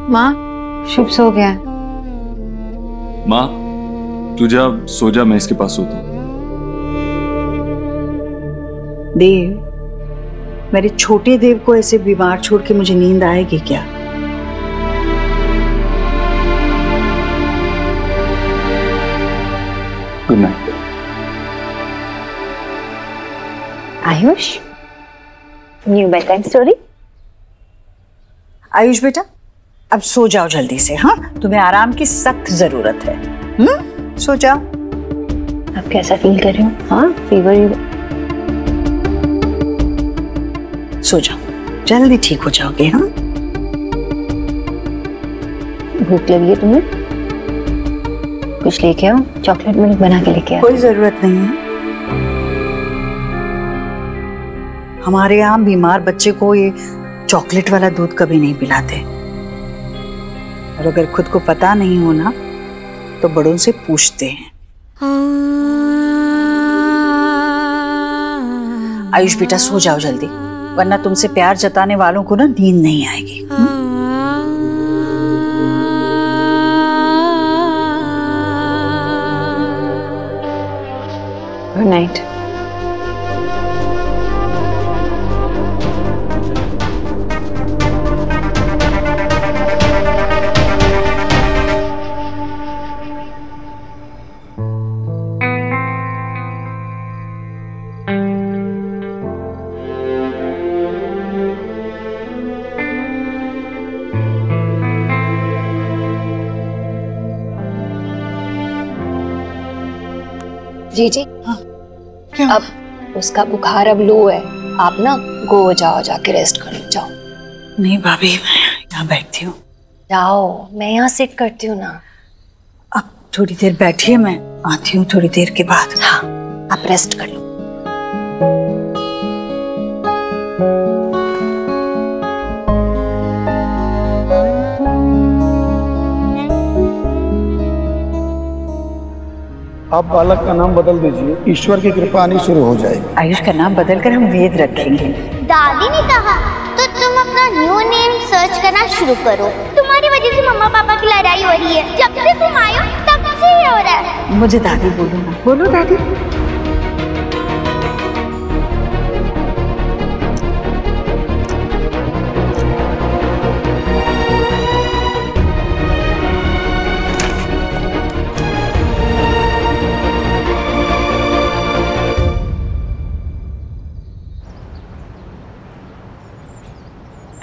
माँ, शुभ सो गया। माँ तू जा, सो जा, मैं इसके पास सोता हूँ। देव, मेरे छोटे देव को ऐसे बीमार छोड़ के मुझे नींद आएगी क्या? Good night. Ayush, new bad time story. Ayush बेटा, अब सो जाओ जल्दी से। हाँ, तुम्हें आराम की सख्त जरूरत है। सो जाओ। आप कैसा फील कर रहे हो? हाँ, फीवर? सो जाओ, जल्दी ठीक हो जाओगे। हाँ, भूख लगी है तुम्हें? कुछ लेके आओ, चॉकलेट मिल्क बना के लेके आओ। कोई जरूरत नहीं है। हमारे यहाँ बीमार बच्चे को ये चॉकलेट वाला दूध कभी नहीं पिलाते, और अगर खुद को पता नहीं हो ना तो बड़ों से पूछते हैं। आयुष बेटा, सो जाओ जल्दी, वरना तुमसे प्यार जताने वालों को ना नींद नहीं आएगी। Good night. जी जी, हाँ, क्या? अब उसका बुखार अब लो है, आप ना गो जाओ, जाके रेस्ट कर लो, जाओ। नहीं भाभी, मैं यहाँ बैठती हूँ। जाओ, मैं यहाँ सिट करती हूँ ना। अब थोड़ी देर बैठिए, मैं आती हूँ थोड़ी देर के बाद। हाँ, आप रेस्ट कर लो। आप बालक का नाम बदल दीजिए, ईश्वर की कृपा आनी शुरू हो जाएगी। आयुष का नाम बदलकर हम वेद रखेंगे। दादी ने कहा तो तुम अपना न्यू नेम सर्च करना शुरू करो। तुम्हारी वजह से मम्मा पापा की लड़ाई हो रही है, जब से तुम आए हो तब से ही हो रहा है। मुझे दादी बोलो ना। बोलो दादी।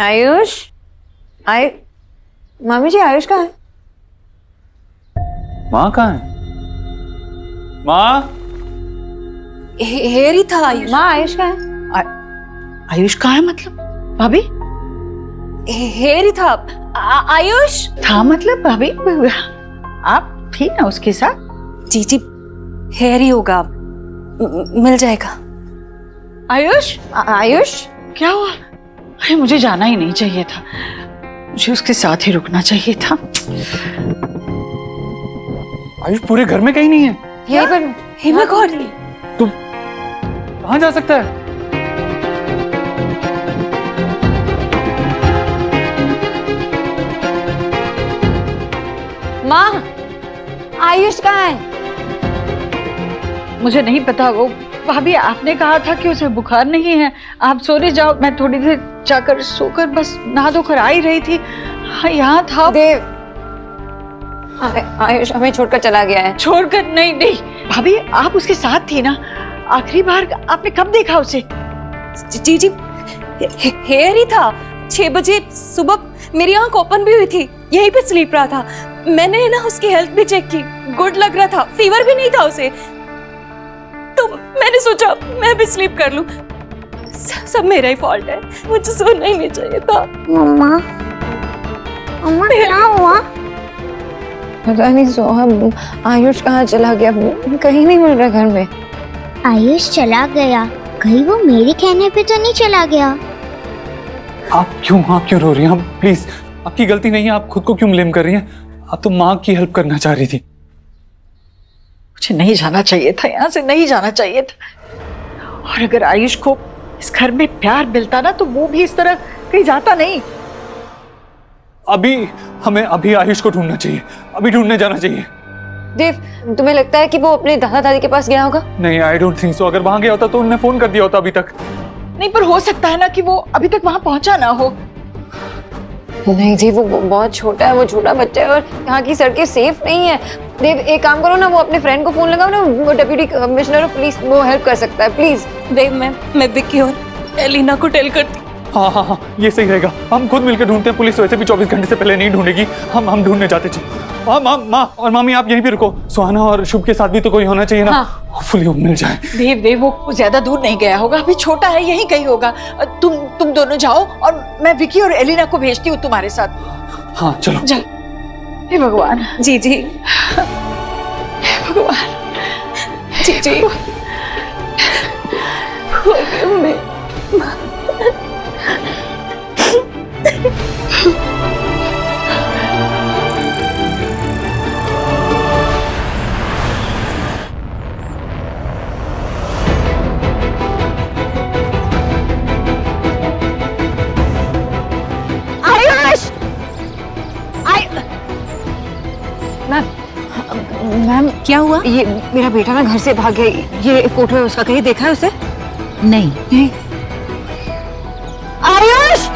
आयुष, मम्मी जी, आयुष कहाँ है? माँ कहाँ है? माँ? हेयर ही था आयुष। माँ, आयुष कहाँ है? आयुष कहाँ है मतलब? भाभी? हेयर ही था। आयुष था मतलब? भाभी आप थी ना उसके साथ? जी जी, हेयर ही होगा, मिल जाएगा। आयुष? आयुष क्या हुआ? अरे मुझे जाना ही नहीं चाहिए था, मुझे उसके साथ ही रुकना चाहिए था। आयुष पूरे घर में कहीं नहीं है। यहीं पर हेमा कौन? तुम कहाँ जा सकता है? माँ, आयुष कहाँ है? मुझे नहीं पता। वो भाभी, आपने कहा था कि उसे बुखार नहीं है, आप सोने जाओ। मैं थोड़ी देर जाकर सोकर बस नहा धोकर आ ही रही थी। हाँ, यहाँ था। देव, आयुष हमें छोड़कर चला गया है। छोड़कर? नहीं नहीं भाभी, आप उसके साथ थी ना। आखिरी बार आपने कब देखा उसे? जी जी, हेयर ही था। 6 बजे सुबह मेरी आंख ओपन भी हुई थी, यहीं पे स्लीप रहा था। मैंने ना उसकी हेल्थ भी चेक की, गुड लग रहा था, फीवर भी नहीं था उसे, तो मैंने सोचा मैं भी स्लीप कर लूं। सब मेरा ही फॉल्ट है, मुझे सोना ही नहीं चाहिए था। मम्मा, मम्मा क्या हुआ? पता नहीं सोहम, आयुष कहाँ चला गया, कहीं नहीं मिल रहा घर में। आयुष चला गया, कहीं वो मेरे कहने पे तो नहीं चला गया? आप क्यों रो रही हैं? प्लीज, आपकी गलती नहीं है, आप खुद को क्यों ब्लेम कर रही हैं? आप तो माँ की हेल्प करना चाह रही थी। मुझे नहीं जाना चाहिए था, यहाँ से नहीं जाना चाहिए था। और अगर आयुष को इस घर में प्यार मिलता ना तो वो भी इस तरह कहीं जाता नहीं। हमें अभी आयुष को ढूंढना चाहिए, अभी ढूंढने जाना चाहिए। देव, तुम्हें लगता है कि वो अपने दादा दादी के पास गया होगा? नहीं, आई डोंट थिंक सो। अगर वहां गया होता तो उन्होंने फोन कर दिया होता अभी तक। नहीं, पर हो सकता है ना कि वो अभी तक वहां पहुंचा ना हो। नहीं जी, वो बहुत छोटा है, वो छोटा बच्चा है और यहाँ की सड़कें सेफ नहीं है। देव, एक काम करो ना, वो अपने फ्रेंड को फोन लगाओ ना, वो डिप्टी कमिश्नर ऑफ पुलिस, वो हेल्प कर सकता है, प्लीज। देव, मैं विक्की और एलिना को टेल करती। हाँ, ये सही रहेगा। हम खुद मिलकर ढूंढते हैं, पुलिस वैसे भी 24 घंटे से पहले नहीं ढूंढेगी। हम ढूंढने जाते थे। माँ और मामी, आप यहीं भी रुको। सुहाना और शुभ के साथ भी तो कोई होना चाहिए ना। होपफुली वो मिल जाए। देव, वो ज्यादा दूर नहीं गया होगा, अभी छोटा है, यहीं कहीं होगा। तुम दोनों जाओ और मैं विकी और एलिना को भेजती हूँ तुम्हारे साथ। हाँ, चलो। हे भगवान। जी। भगवान। जी। मैम, क्या हुआ? ये मेरा बेटा ना घर से भाग गया। ये फोटो है उसका, कहीं देखा है उसे? नहीं। आयुष!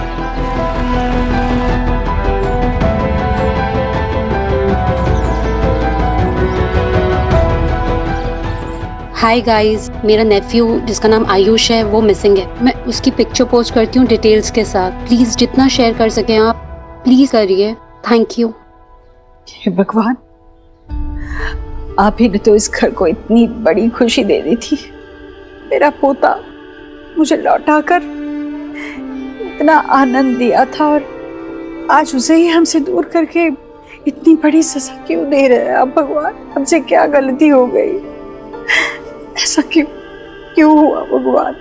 हाय गाइस, मेरा नेफ्यू जिसका नाम आयुष है वो मिसिंग है। मैं उसकी पिक्चर पोस्ट करती हूँ डिटेल्स के साथ। प्लीज जितना शेयर कर सकें आप प्लीज करिए, थैंक यू। हे भगवान, आप ही ने तो इस घर को इतनी बड़ी खुशी दे दी थी। मेरा पोता मुझे लौटाकर इतना आनंद दिया था और आज उसे ही हमसे दूर करके इतनी बड़ी सजा क्यों दे रहे हैं आप भगवान? हमसे क्या गलती हो गई? ऐसा क्यों हुआ भगवान?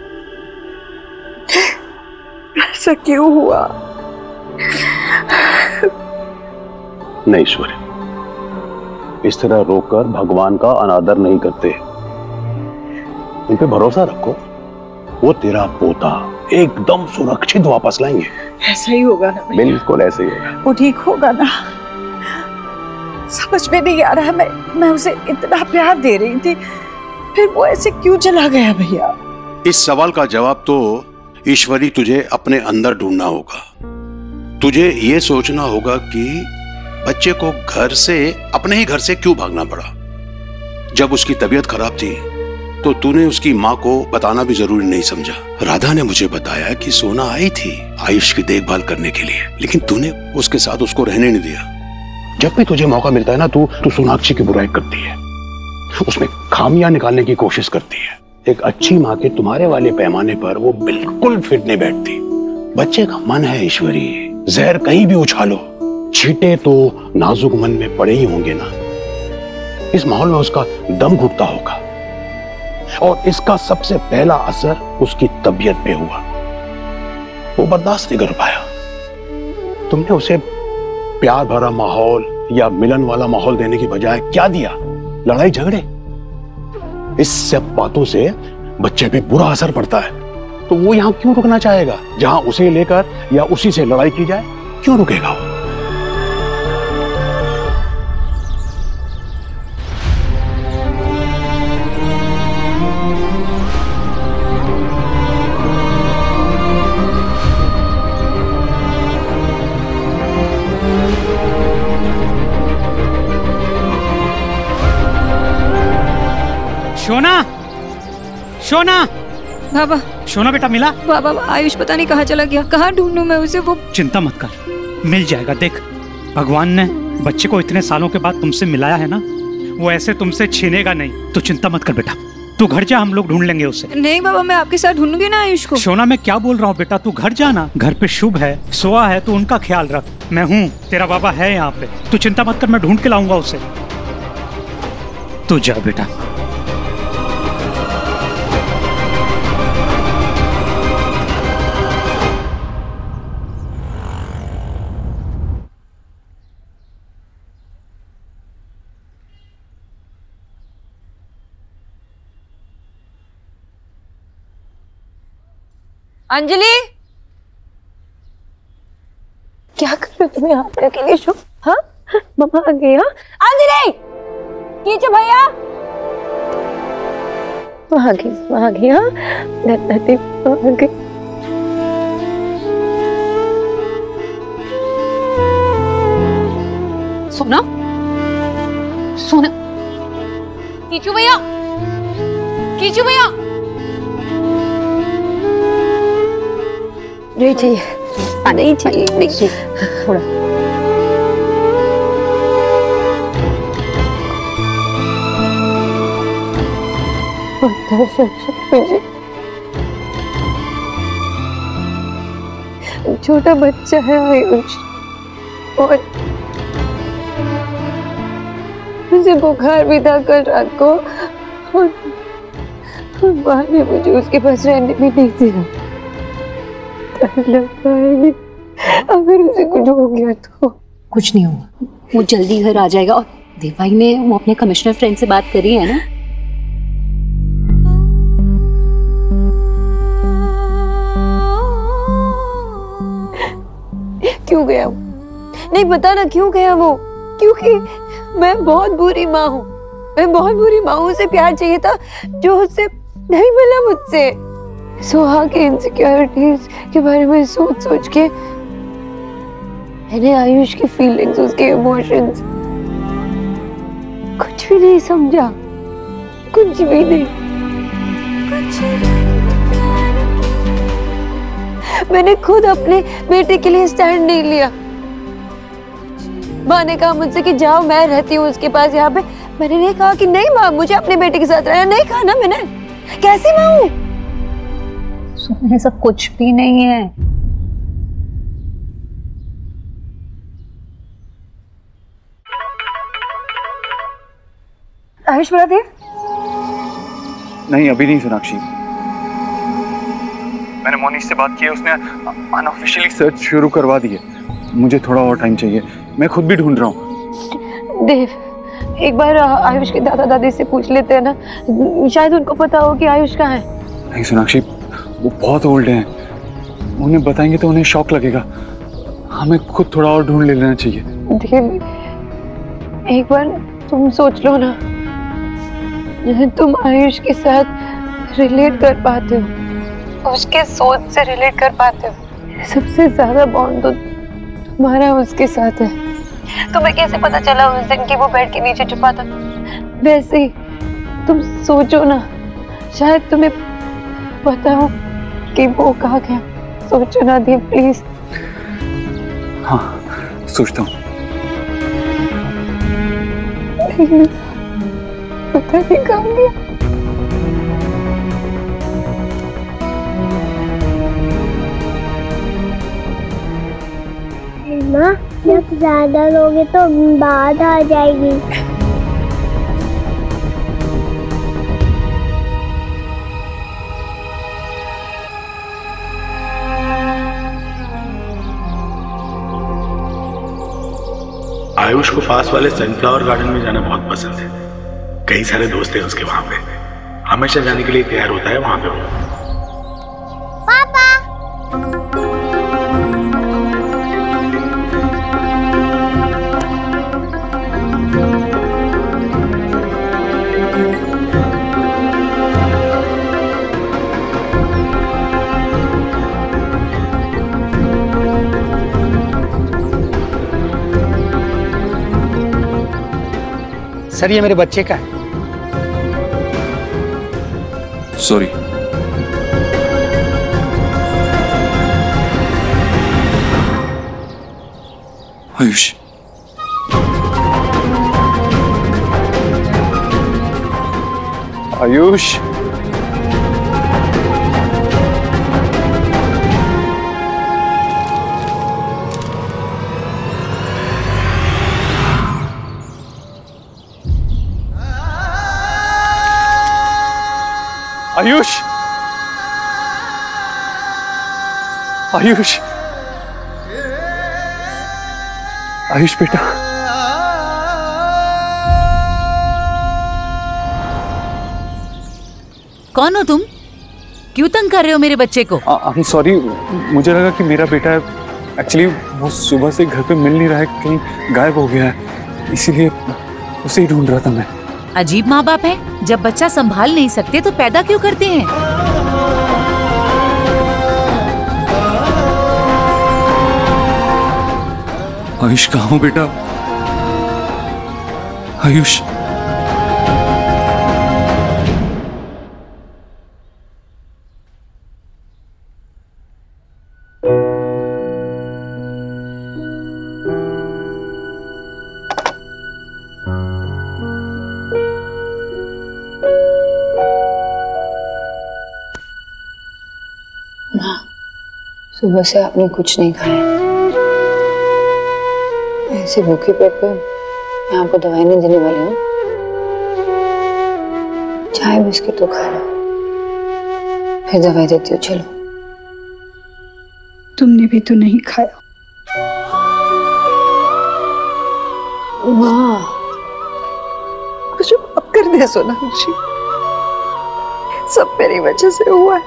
ऐसा क्यों हुआ? नहीं ईश्वर, इस तरह रोककर भगवान का अनादर नहीं करते। उन पे भरोसा रखो, वो तेरा पोता एकदम सुरक्षित वापस लाएंगे। ऐसा ही होगा ना? बिल्कुल ऐसे ही होगा। वो ठीक होगा ना? समझ में नहीं आ रहा है। मैं उसे इतना प्यार दे रही थी, फिर वो ऐसे क्यों चला गया भैया? इस सवाल का जवाब तो ईश्वरी तुझे अपने अंदर ढूंढना होगा। तुझे ये सोचना होगा कि बच्चे को घर से, अपने ही घर से क्यों भागना पड़ा। जब उसकी तबीयत खराब थी तो तूने उसकी माँ को बताना भी जरूरी नहीं समझा। राधा ने मुझे बताया कि सोना आई थी आयुष की देखभाल करने के लिए, लेकिन तूने उसके साथ उसको रहने नहीं दिया। जब भी तुझे मौका मिलता है ना, तू सोनाक्षी की बुराई करती है, उसमें खामियां निकालने की कोशिश करती है। एक अच्छी माँ के तुम्हारे वाले पैमाने पर वो बिल्कुल फिट नहीं बैठती। बच्चे का मन है ईश्वरी, जहर कहीं भी उछालो, छींटे तो नाजुक मन में पड़े ही होंगे ना। इस माहौल में उसका दम घुटता होगा और इसका सबसे पहला असर उसकी तबीयत पे हुआ। वो बर्दाश्त नहीं कर पाया। तुमने उसे प्यार भरा माहौल या मिलन वाला माहौल देने की बजाय क्या दिया? लड़ाई झगड़े। इस सब बातों से बच्चे पे बुरा असर पड़ता है। तो वो यहां क्यों रुकना चाहेगा? जहां उसे लेकर या उसी से लड़ाई की जाए, क्यों रुकेगा वो? शोना बाबा, शोना बेटा मिला? बाबा आयुष पता नहीं कहाँ चला गया। कहाँ ढूंढूं मैं उसे? वो चिंता मत कर, मिल जाएगा। देख, भगवान ने बच्चे को इतने सालों के बाद तुमसे मिलाया है ना, वो ऐसे तुमसे छीनेगा नहीं। तो चिंता मत कर बेटा, तू घर जा, हम लोग ढूंढ लेंगे उसे। नहीं बाबा, मैं आपके साथ ढूंढूंगी ना आयुष को। शोना, मैं क्या बोल रहा हूँ बेटा, तू घर जाना। घर पे शुभ है, सोआ है, तू उनका ख्याल रख। मैं हूँ, तेरा बाबा है यहाँ पे। तू चिंता मत कर, मैं ढूंढ के लाऊंगा उसे। तू जा बेटा। अंजलि, क्या कर रहे हो तुम यहाँ पे अकेले शो? हाँ मम्मा आ गई। हाँ आगे नहीं कीचो भैया, वहाँ गई। हाँ वहाँ गई। सोना सोना, कीचो भैया, कीचो भैया नहीं चाहिए, नहीं चाहिए, नहीं चाहिए थोड़ा। छोटा बच्चा है आयुष और मुझे बुखार भी था कल रात को और बाद में मुझे उसके पास रहने भी नहीं दिया। लगता है अगर उसे कुछ हो गया तो। कुछ नहीं होगा, वो जल्दी घर आ जाएगा। और देवाई ने वो अपने कमिश्नर फ्रेंड से बात करी है ना? क्यों गया वो? नहीं पता ना क्यों गया वो, क्योंकि मैं बहुत बुरी माँ हूँ। मैं बहुत बुरी माँ हूँ, उसे प्यार चाहिए था जो उससे नहीं मिला मुझसे। सोहा के इनसिक्योरिटीज के बारे में सोच सोच के मैंने आयुष की फीलिंग्स, उसके इमोशंस कुछ भी नहीं समझा, कुछ भी नहीं। मैंने खुद अपने बेटे के लिए स्टैंड नहीं लिया। माँ ने कहा मुझसे कि जाओ मैं रहती हूँ उसके पास यहाँ पे। मैंने नहीं कहा कि नहीं माँ मुझे अपने बेटे के साथ रहना, नहीं कहा ना मैंने। कैसी माँ हूँ? ऐसा कुछ भी नहीं है। आयुष बरादेव? नहीं अभी नहीं सोनाक्षी, मैंने मोनिश से बात की है, उसने अनऑफिशियली सर्च शुरू करवा दी है। मुझे थोड़ा और टाइम चाहिए, मैं खुद भी ढूंढ रहा हूँ। देव एक बार आयुष के दादा दादी से पूछ लेते हैं ना, शायद उनको पता हो कि आयुष कहाँ है। नहीं सोनाक्षी, वो बहुत ओल्ड हैं, उन्हें बताएंगे तो उन्हें शॉक लगेगा। हमें खुद थोड़ा और ढूंढ लेना चाहिए। देव एक बार तुम सोच लो ना, तुम आयुष के साथ रिलेट कर पाते हो, उसके सोच से रिलेट कर पाते हो। सबसे ज्यादा बॉन्ड तो तुम्हारा उसके साथ है। तुम्हें कैसे पता चला उस दिन कि वो बेड के नीचे छुपा था? वैसे ही तुम सोचो ना, शायद तुम्हें पता हो कि वो कहाँ गया। सोचो ना देव प्लीज। हाँ सोचता हूँ। पता नहीं कहाँ गया। माँ जब ज्यादा लोगे तो बाढ़ आ जाएगी। आयुष को पास वाले सनफ्लावर गार्डन में जाना बहुत पसंद है। कई सारे दोस्त हैं उसके वहां पे, हमेशा जाने के लिए तैयार होता है वहां पे वो। पापा सर ये मेरे बच्चे का है। सॉरी। आयुष आयुष आयुष आयुष आयुष बेटा, कौन हो तुम? क्यों तंग कर रहे हो मेरे बच्चे को? I'm sorry, मुझे लगा कि मेरा बेटा है, एक्चुअली वो सुबह से घर पे मिल नहीं रहा है, कहीं गायब हो गया है, इसीलिए उसे ही ढूंढ रहा था मैं। अजीब माँ बाप है, जब बच्चा संभाल नहीं सकते तो पैदा क्यों करते हैं? आयुष कहाँ हो बेटा? आयुष, सुबह से आपने कुछ नहीं खाया। ऐसे भूखे पेट पे मैं आपको दवाई नहीं देने वाली हूँ। चाय बिस्किट तो खा लो, फिर दवाई देती हूँ। चलो। तुमने भी तो नहीं खाया। माँ, मुझे माफ कर दे सोनाक्षी, सब मेरी वजह से हुआ है।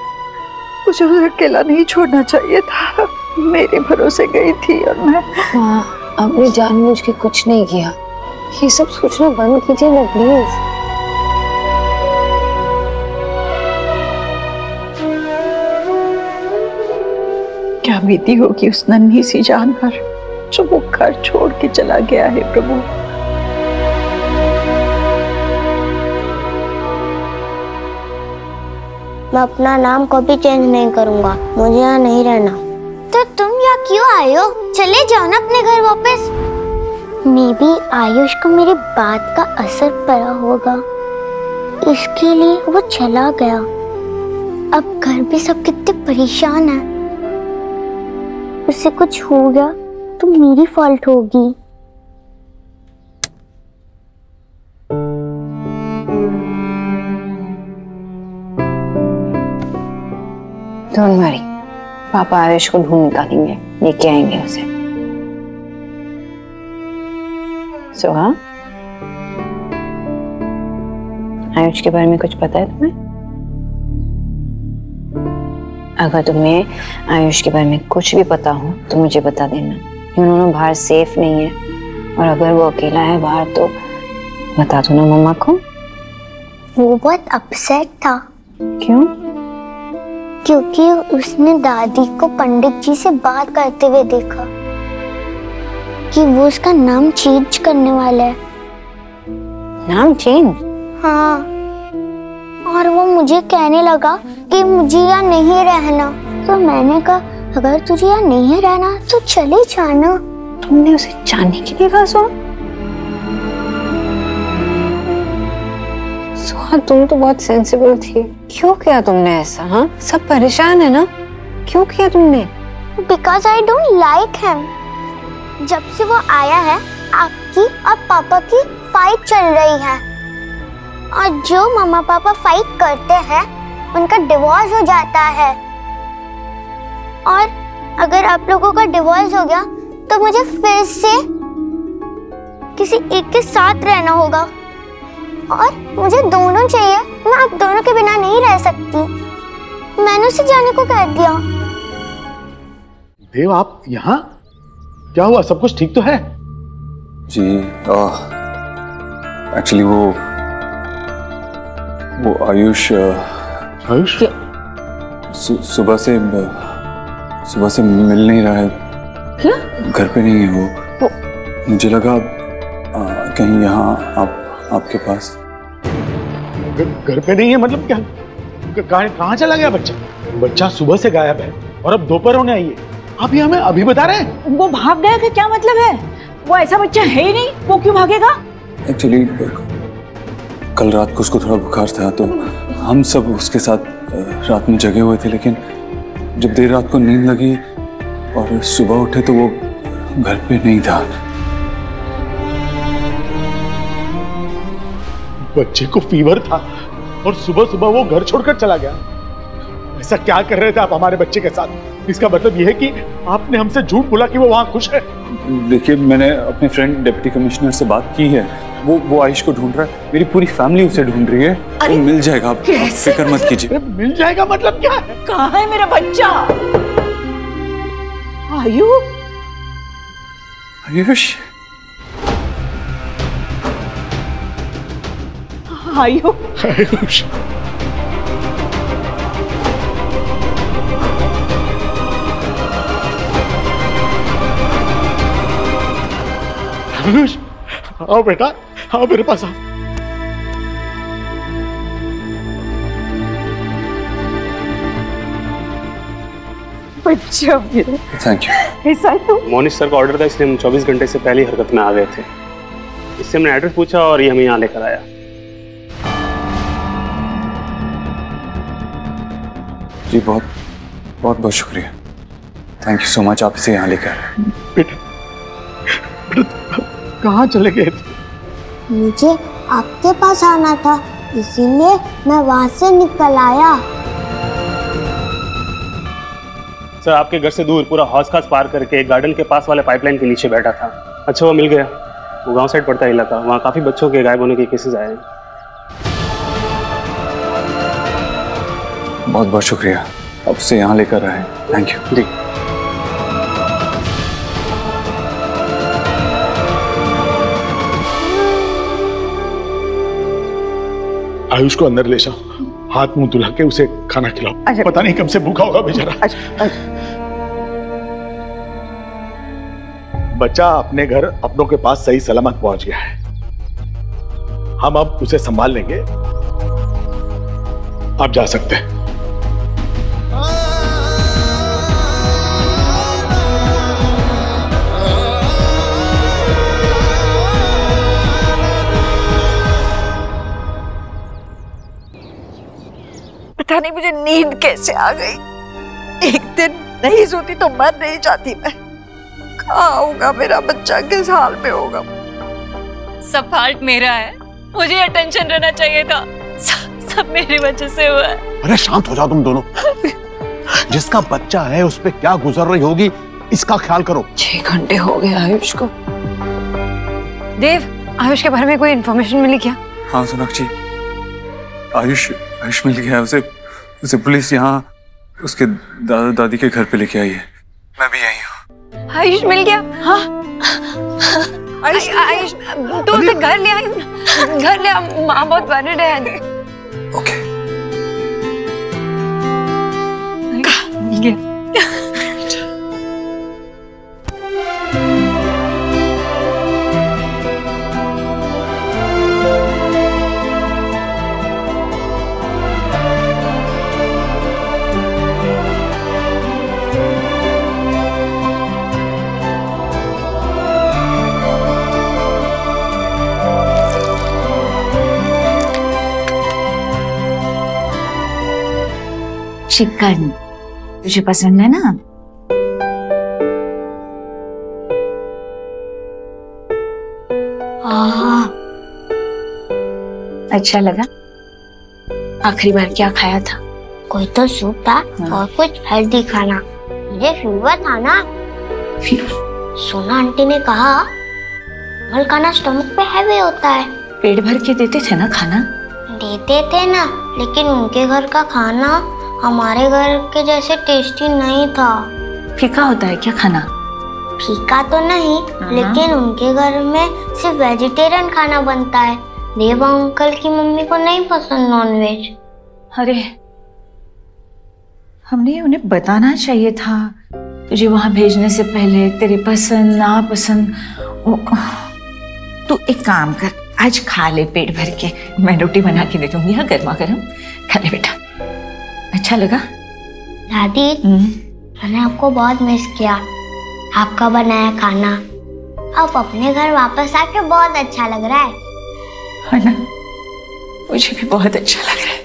मुझे उसे अकेला नहीं छोड़ना चाहिए था। मेरे भरोसे गई थी और मैं। माँ, आपने जानबूझ के कुछ नहीं किया। ये सब सोचना बंद कीजिए ना प्लीज। क्या बीती होगी उस नन्ही सी जान पर जो वो घर छोड़ के चला गया है प्रभु। मैं अपना नाम कभी चेंज नहीं करूंगा, मुझे यहाँ नहीं रहना। तो तुम यहाँ क्यों आए हो? चले जाओ ना अपने घर वापस। मे बी आयुष को मेरी बात का असर पड़ा होगा, इसके लिए वो चला गया। अब घर पे सब कितने परेशान हैं। उससे कुछ हो गया तो मेरी फॉल्ट होगी। डोंट वरी, पापा आयुष को ढूंढ निकालेंगे, लेके आएंगे उसे। सोहा, आयुष के बारे में कुछ पता है तुम्हें? अगर तुम्हें आयुष के बारे में कुछ भी पता हो तो मुझे बता देना। उन्होंने बाहर सेफ नहीं है, और अगर वो अकेला है बाहर तो बता दो ना मम्मा को। वो बहुत अपसेट था। क्यों? क्योंकि उसने दादी को पंडित जी से बात करते हुए देखा कि वो उसका नाम चेंज करने वाला है। नाम चेंज? हाँ, और वो मुझे कहने लगा कि मुझे यहाँ नहीं रहना। तो मैंने कहा अगर तुझे यहाँ नहीं रहना तो चले जाना। तुमने उसे जाने के लिए कहा? सोहा, तुम तो बहुत सेंसिबल थी, क्यों किया तुमने ऐसा? हाँ, सब परेशान है ना, क्यों किया तुमने? Because I don't like him. जब से वो आया है आपकी और पापा की फाइट चल रही है, और जो मम्मा पापा फाइट करते हैं उनका डिवोर्स हो जाता है। और अगर आप लोगों का डिवोर्स हो गया तो मुझे फिर से किसी एक के साथ रहना होगा, और मुझे दोनों चाहिए। मैं आप दोनों के बिना नहीं रह सकती। मैंने उसे जाने को कह दिया। देव, आप यहाँ? क्या हुआ? सब कुछ ठीक तो है? जी, एक्चुअली वो आयुष सुबह से मिल नहीं रहा है। क्या? घर पे नहीं है वो। मुझे लगा कहीं यहाँ आपके पास। घर पे नहीं है मतलब क्या? कहाँ चला गया बच्चा? बच्चा सुबह से गायब है और अब दोपहर होने आई है। आप ये हमें अभी बता रहे हैं? वो भाग गया, क्या मतलब है? वो ऐसा बच्चा है ही नहीं, वो क्यों भागेगा? एक्चुअली कल रात को उसको थोड़ा बुखार था, तो हम सब उसके साथ रात में जगे हुए थे, लेकिन जब देर रात को नींद लगी और सुबह उठे तो वो घर पे नहीं था। बच्चे को फीवर था और सुबह सुबह वो घर छोड़कर चला गया। ऐसा क्या कर रहे थे आप हमारे बच्चे के साथ? इसका मतलब यह है कि आपने हमसे झूठ बोला कि वो वहां खुश है। देखिए, मैंने अपने फ्रेंड डिप्टी कमिश्नर से बात की है, वो आयुष को ढूंढ रहा है। मेरी पूरी फैमिली उसे ढूंढ रही है। वो मिल जाएगा, आप फिक्र मत कीजिए। मिल जाएगा मतलब क्या है? कहाँ है मेरा बच्चा? आयु, आयुष, आयुष, आयुष, आओ बेटा, आओ मेरे पास आओ। बच्चा मेरा। Thank you. ऐसा तो मोनिश सर का ऑर्डर था, इसलिए हम 24 घंटे से पहले हरकत में आ गए थे। इससे हमने एड्रेस पूछा और ये हमें यहाँ लेकर आया। जी बहुत बहुत बहुत शुक्रिया। थैंक यू सो मच, आप इसे यहाँ लेकर आए। बेटा, कहाँ चले गए थे? मुझे आपके पास आना था, इसीलिए मैं वहाँ से निकल आया। सर आपके घर से दूर पूरा हौज खास पार करके गार्डन के पास वाले पाइपलाइन के नीचे बैठा था। अच्छा वो मिल गया। वो गांव साइड पड़ता है इलाका, वहाँ काफी बच्चों के गायब होने के केसेस आए हैं। बहुत बहुत शुक्रिया, अब से यहाँ लेकर आए। Thank you. जी आयुष को अंदर ले जाओ, हाथ मुंह धुला के उसे खाना खिलाओ। पता नहीं कब से भूखा होगा बेचारा। बच्चा अपने घर अपनों के पास सही सलामत पहुंच गया है। हम अब उसे संभाल लेंगे, आप जा सकते हैं। पता नहीं मुझे नींद कैसे आ गई। एक दिन नहीं सोती तो मर नहीं जाती मैं। कहाँ होगा मेरा बच्चा, किस हाल में होगा? सब फाल्ट मेरा है, मुझे अटेंशन रहना चाहिए था। सब मेरी वजह से हुआ है। अरे शांत हो जाओ तुम दोनों। जिसका बच्चा है उस पे क्या गुजर रही होगी, इसका ख्याल करो। 6 घंटे हो गए आयुष को। देव, आयुष के बारे में कोई इन्फॉर्मेशन मिली क्या? हाँ सोनाक्षी, आयुष मिल गया। उसे पुलिस यहाँ उसके दादा दादी के घर पे लेके आई है। मैं भी आई हूँ। आयुष मिल गया? हाँ आयुष तो उसे घर ले आई, घर ले आ, माँ बहुत वरिड है। ओके मिल गया। चिकन तुझे पसंद है ना? अच्छा लगा? आखिरी बार क्या खाया था? कोई तो सूप था और कुछ हेल्दी खाना। मुझे फीवर था ना। सोना आंटी ने कहा मल खाना स्टमक पे हैवी होता है। पेट भर के देते थे ना खाना? देते थे ना, लेकिन उनके घर का खाना हमारे घर के जैसे टेस्टी नहीं था। फीका होता है क्या खाना? फीका तो नहीं, लेकिन उनके घर में सिर्फ वेजिटेरियन खाना बनता है। देव अंकल की मम्मी को नहीं पसंद नॉनवेज। अरे हमने उन्हें बताना चाहिए था तुझे वहां भेजने से पहले। तेरी पसंद नापसंद। तू एक काम कर, आज खा ले पेट भर के। मैं रोटी बना के दे दूंगी, हाँ गर्मा गर्म। खा ले बेटा। अच्छा लगा? दादी मैंने आपको बहुत मिस किया, आपका बनाया खाना। अब अपने घर वापस आके बहुत अच्छा लग रहा है ना? मुझे भी बहुत अच्छा लग रहा है।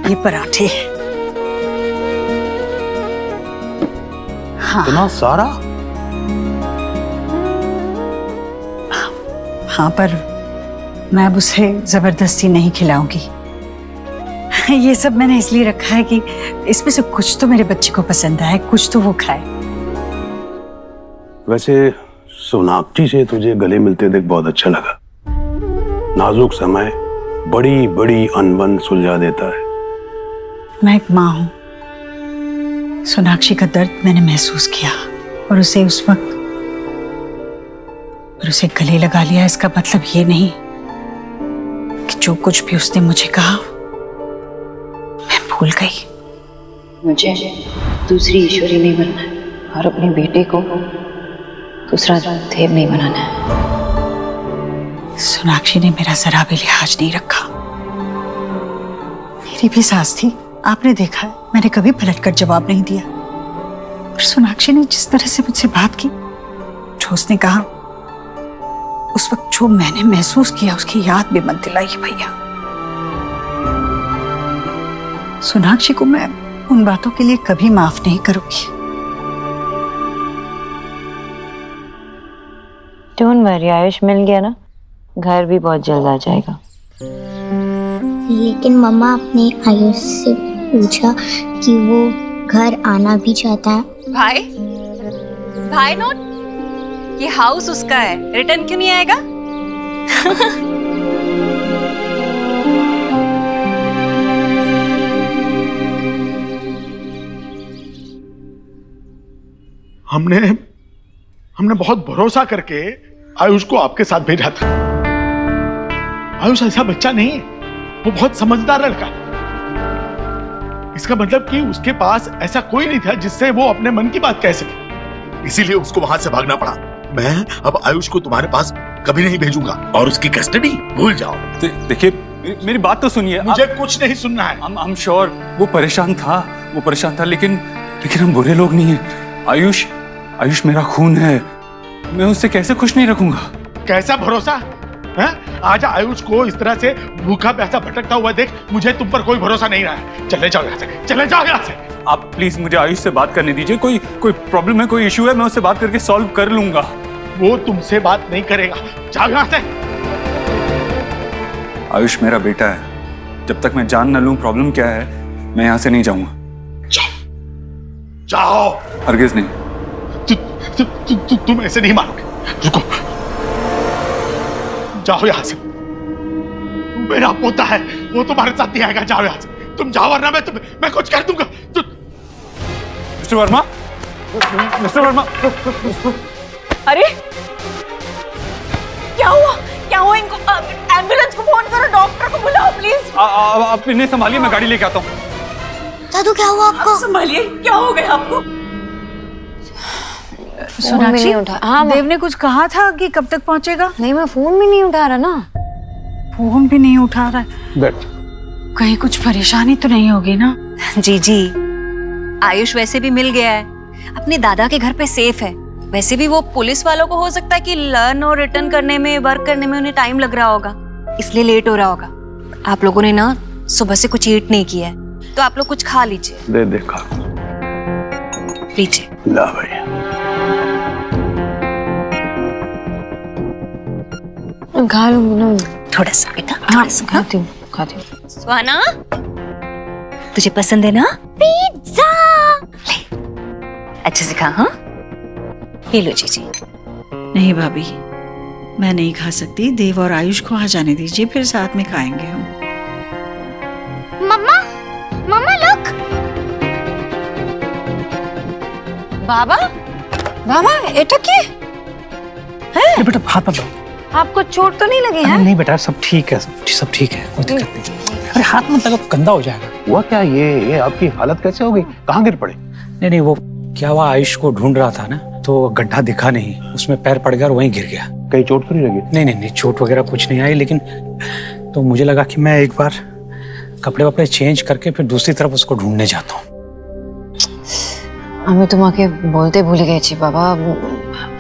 ये पराठे। हाँ। इतना सारा? हाँ, पर मैं अब उसे जबरदस्ती नहीं खिलाऊंगी। ये सब मैंने इसलिए रखा है कि इसमें से कुछ तो मेरे बच्चे को पसंद आए, कुछ तो वो खाए। वैसे सोनाक्षी से तुझे गले मिलते देख बहुत अच्छा लगा। नाजुक समय बड़ी बड़ी अनबन सुलझा देता है। मैं एक माँ हूँ। सोनाक्षी का दर्द मैंने महसूस किया और उसे उस वक्त और उसे गले लगा लिया। इसका मतलब ये नहीं कि जो कुछ भी उसने मुझे कहा मैं भूल गई। मुझे दूसरी ईश्वरी नहीं बनना है और अपने बेटे को दूसरा देव नहीं बनाना है। सोनाक्षी ने मेरा जरा भी लिहाज नहीं रखा। मेरी भी सास थी, आपने देखा है, मैंने कभी पलटकर जवाब नहीं दिया। और सोनाक्षी ने जिस तरह से मुझसे बात की, जो उसने कहा, उस वक्त जो मैंने महसूस किया उसकी याद भी मत दिलाई भैया। सोनाक्षी को मैं उन बातों के लिए कभी माफ नहीं करूंगी। डोंट वरी आयुष, मिल गया ना, घर भी बहुत जल्द आ जाएगा। लेकिन मम्मा अपने आयुष से पूछा कि वो घर आना भी चाहता है। भाई नोट, ये हाउस उसका है, रिटर्न क्यों नहीं आएगा? हमने बहुत भरोसा करके आयुष को आपके साथ भेजा था। आयुष ऐसा बच्चा नहीं है, वो बहुत समझदार लड़का है। इसका मतलब कि उसके पास ऐसा कोई नहीं था जिससे वो अपने मन की बात कह सके, इसीलिए उसको वहां से भागना पड़ा। मैं अब आयुष को तुम्हारे पास कभी नहीं भेजूंगा और उसकी कस्टडी भूल जाओ। देखिए मेरी बात तो सुनिए। मुझे कुछ नहीं सुनना है। I'm sure वो परेशान था, लेकिन हम बुरे लोग नहीं हैं। आयुष मेरा खून है, मैं उससे कैसे खुश नहीं रखूंगा? कैसा भरोसा है? आज आयुष को इस तरह से भूखा प्यासा भटकता हुआ देख मुझे तुम पर कोई भरोसा नहीं रहा है। चले जाओ यहाँ से, चले जाओ यहाँ से। आप प्लीज मुझे आयुष से बात करने दीजिए। कोई प्रॉब्लम है, कोई इशू है, मैं उससे बात करके सॉल्व कर लूंगा। वो तुमसे बात नहीं करेगा, जाओ यहाँ से। आयुष मेरा बेटा है, जब तक मैं जान न लूं प्रॉब्लम क्या है, मैं यहाँ से नहीं जाऊंगा। जाओ। हरगिज नहीं। तुम ऐसे नहीं मानोगे, रुको, जाओ यहाँ से। मेरा पोता है, वो तुम्हारे साथ नहीं आएगा, जाओ यहाँ से। तुम जाओ वरना मैं कुछ कर दूंगा। मिस्टर वर्मा, अरे क्या हुआ इनको? एम्बुलेंस को फोन करो, डॉक्टर को बुलाओ प्लीज। आप इन्हें संभालिए, मैं गाड़ी लेके आता हूँ। दादू क्या हुआ आपको? संभालिए, क्या हो गया आपको? सोनाक्षी, देव ने कुछ कहा था कि कब तक पहुंचेगा? नहीं, मैं फोन भी नहीं उठा रहा ना। फोन भी नहीं उठा रहा है? कहीं कुछ परेशानी तो नहीं होगी ना? जी, आयुष वैसे भी मिल गया है, अपने दादा के घर पे सेफ है। वैसे भी वो पुलिस वालों को हो सकता है कि लर्न और रिटर्न करने में, वर्क करने में उन्हें टाइम लग रहा होगा, इसलिए लेट हो रहा होगा। आप लोगों ने ना सुबह से कुछ ईट नहीं किया है, तो आप लोग कुछ खा लीजिए। देखा लीजिए। ला भैया, खा लूंगी ना थोड़ा सा बेटा, खाती हूँ। स्वाना, तुझे पसंद है ना पिज्जा? ले, अच्छे से खा। हाँ, ये लो जी। नहीं भाभी, मैं नहीं खा सकती। देव और आयुष को आ जाने दीजिए, फिर साथ में खाएंगे हम। मम्मा लुक। बाबा एटा क्या है? बेटा हाथ मत। आपको चोट तो नहीं लगी है? नहीं बेटा, सब ठीक है, सब ठीक है, कोई दिक्कत नहीं। अरे हाथ मत लगा, गंदा हो जाएगा। हुआ क्या? ये आपकी हालत कैसे हो गई? कहाँ गिर पड़े? नहीं, वो क्या हुआ, आयुष को ढूंढ रहा था ना, तो गड्ढा दिखा नहीं, उसमें पैर पड़ गया और वहीं गिर गया। कहीं चोट तो नहीं लगी? नहीं, चोट वगैरह कुछ नहीं आई, लेकिन तो मुझे लगा कि मैं एक बार कपड़े वपड़े चेंज करके फिर दूसरी तरफ उसको ढूंढने जाता हूँ। हमें तुम आके बोलते भूल गए जी बाबा,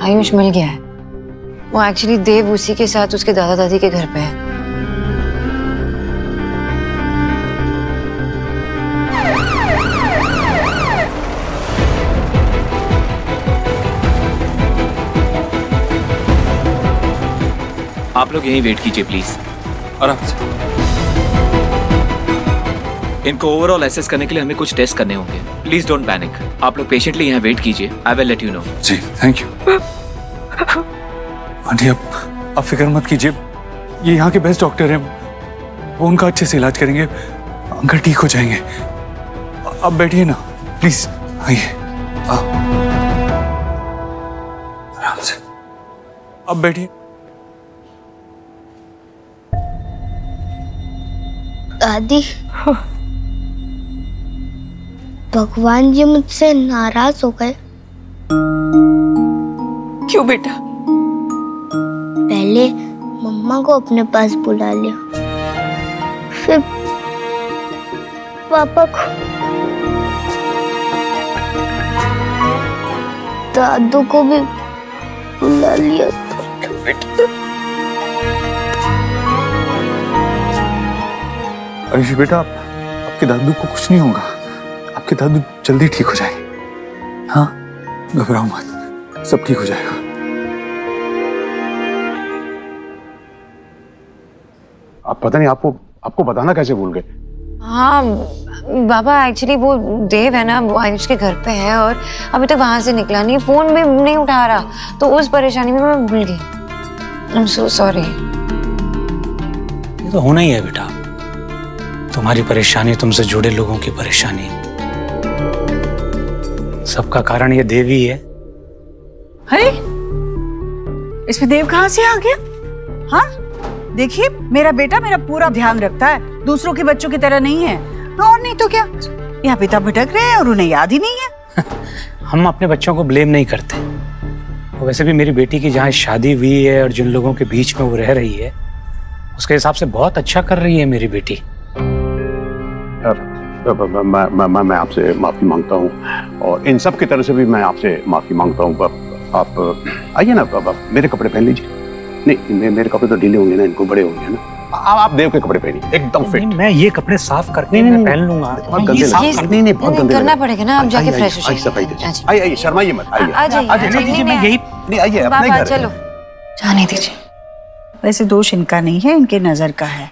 आयुष मिल गया है। वो एक्चुअली देव उसी के साथ उसके दादा दादी के घर पे है। आप लोग यहीं वेट कीजिए प्लीज। आराम से। इनको ओवरऑल एसेस करने के लिए हमें कुछ टेस्ट करने होंगे। Please don't panic. आप लोग पेशेंटली यहाँ वेट कीजिए। I will let you know. जी, थैंक यू। आंटी आप फिक्र मत कीजिए, ये यहाँ के बेस्ट डॉक्टर हैं, वो उनका अच्छे से इलाज करेंगे, अंकल ठीक हो जाएंगे। अब बैठिए ना प्लीज, आइए आराम से, अब बैठिए। दादी, भगवान जी मुझसे नाराज हो गए। क्यों बेटा? पहले मम्मा को अपने पास बुला लिया, फिर पापा को, दादू को भी बुला लिया। आयुष बेटा, आपके दादू को कुछ नहीं होगा, आपके दादू जल्दी ठीक हो जाएंगे। हाँ, घबराओ मत, सब ठीक हो जाएगा। आप पता नहीं आपको बताना कैसे भूल गए। हाँ बाबा, एक्चुअली वो देव है ना, वो आयुष के घर पे है और अभी तक वहां से निकला नहीं, फोन भी नहीं उठा रहा, तो उस परेशानी में मैं भूल गई। I am so sorry. ये तो होना ही है बेटा, तुम्हारी परेशानी, तुमसे जुड़े लोगों की परेशानी, सबका कारण ये देव ही है। अरे इसमें देव कहाँ से आ गया? हाँ देखिए, मेरा बेटा मेरा पूरा ध्यान रखता है, दूसरों के बच्चों की तरह नहीं है। और नहीं तो क्या, यहाँ पिता भटक रहे हैं और उन्हें याद ही नहीं है। हम अपने बच्चों को ब्लेम नहीं करते, वैसे भी मेरी बेटी की जहाँ शादी हुई है और जिन लोगों के बीच में वो रह रही है, उसके हिसाब से बहुत अच्छा कर रही है मेरी बेटी। मैं आपसे माफी मांगता हूँ और इन सब की तरफ से भी मैं आपसे माफी मांगता हूँ। आप आइए ना, मेरे कपड़े पहन लीजिए। नहीं, मेरे कपड़े तो ढीले होंगे ना, इनको बड़े होंगे ना। आप देव के कपड़े पहनिए, एकदम फिट। मैं ये कपड़े साफ करके मैं पहन लूंगा। बहुत गंदे लगते हैं, बहुत गंदे करना पड़ेगा ना, आप जाके फ्रेश हो जाइए। सफाई दीजिए, आइए, शर्माइए मत, आइए। मैं यही नहीं, आइए अपने घर। चलो जाने दीजिए। वैसे दोष इनका नहीं है, इनके नजर का है।